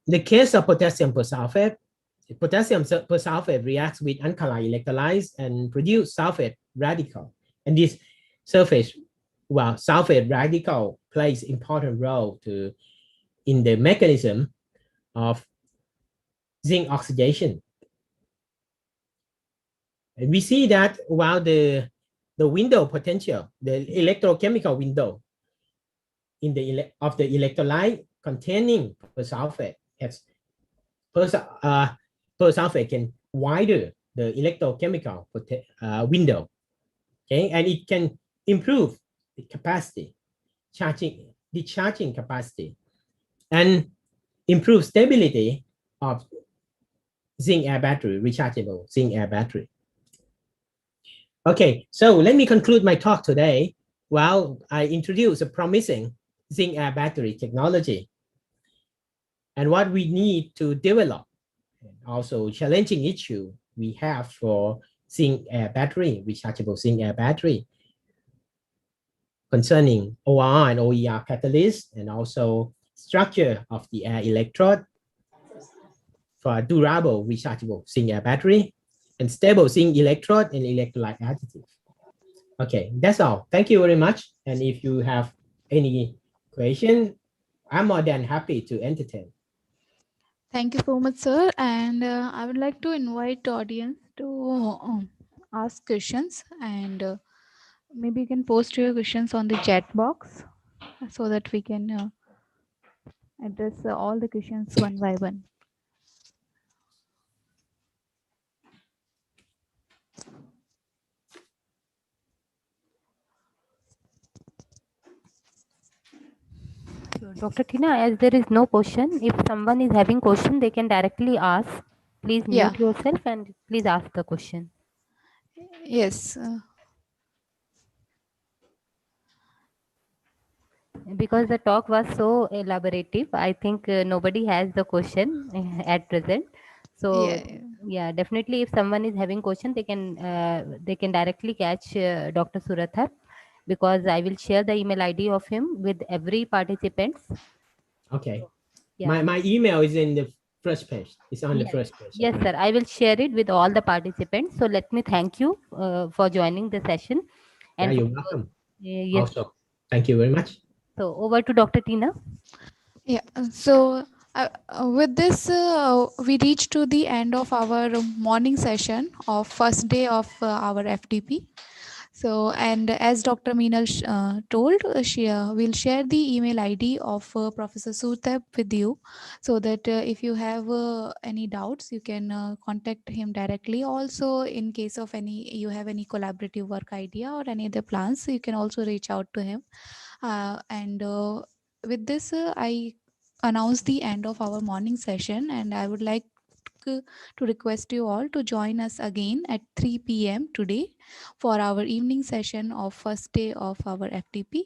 Speaker 8: the case of potassium persulfate, potassium persulfate reacts with alkali electrolytes and produce sulfate radical. And this surface, well, sulfate radical plays important role in the mechanism of zinc oxidation. And we see that while the window potential, the electrochemical window in the electrolyte containing persulfate has persulfate can widen the electrochemical window. Okay, and it can improve the capacity, discharging capacity, and improve stability of zinc air battery, rechargeable zinc air battery. Okay, so let me conclude my talk today while I introduce a promising zinc air battery technology and what we need to develop, and also challenging issue we have for zinc air battery, rechargeable zinc air battery, concerning OR and OER catalyst, and also structure of the air electrode for durable rechargeable zinc air battery, and stable zinc electrode and electrolyte additive. Okay, that's all. Thank you very much. And if you have any question, I'm more than happy to entertain.
Speaker 1: Thank you so much, sir. And I would like to invite the audience to ask questions, and maybe you can post your questions on the chat box so that we can address all the questions one by one.
Speaker 7: So, Dr. Tina, as there is no question, if someone is having question, they can directly ask. Please
Speaker 1: Yeah.
Speaker 7: mute yourself and please ask the question.
Speaker 1: Yes.
Speaker 7: Because the talk was so elaborative, I think nobody has the question at present. So
Speaker 1: Yeah.
Speaker 7: yeah, definitely, if someone is having question, they can directly catch Dr. Suthep, because I will share the email ID of him with every participants.
Speaker 8: Okay.
Speaker 7: Yeah.
Speaker 8: My email is in the first page. It's on the
Speaker 7: Yes.
Speaker 8: first page.
Speaker 7: Yes,
Speaker 8: Okay.
Speaker 7: sir. I will share it with all the participants. So let me thank you for joining the session.
Speaker 8: Yeah,
Speaker 7: And
Speaker 8: you're
Speaker 7: for
Speaker 8: welcome.
Speaker 7: yes.
Speaker 8: Also, thank you very much.
Speaker 7: So over to Dr. Tina.
Speaker 1: Yeah. So with this, we reach to the end of our morning session of first day of our FDP. So, and as Dr. Meenal told, she will share the email ID of Professor Suthep with you, so that if you have any doubts, you can contact him directly. Also, in case of any you have any collaborative work idea or any other plans, you can also reach out to him. And with this, I announce the end of our morning session, and I would like to request you all to join us again at 3 p.m. today for our evening session of first day of our FTP.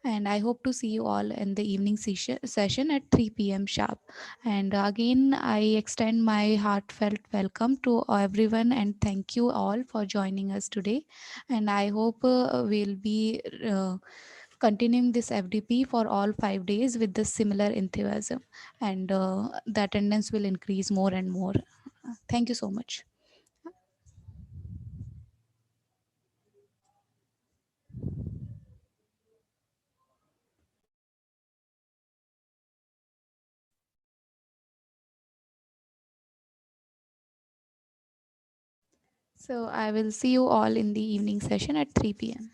Speaker 1: And I hope to see you all in the evening session at 3 p.m. sharp. And again, I extend my heartfelt welcome to everyone and thank you all for joining us today. And I hope we'll be continuing this FDP for all 5 days with this similar enthusiasm, and the attendance will increase more and more. Thank you so much. So I will see you all in the evening session at 3 p.m.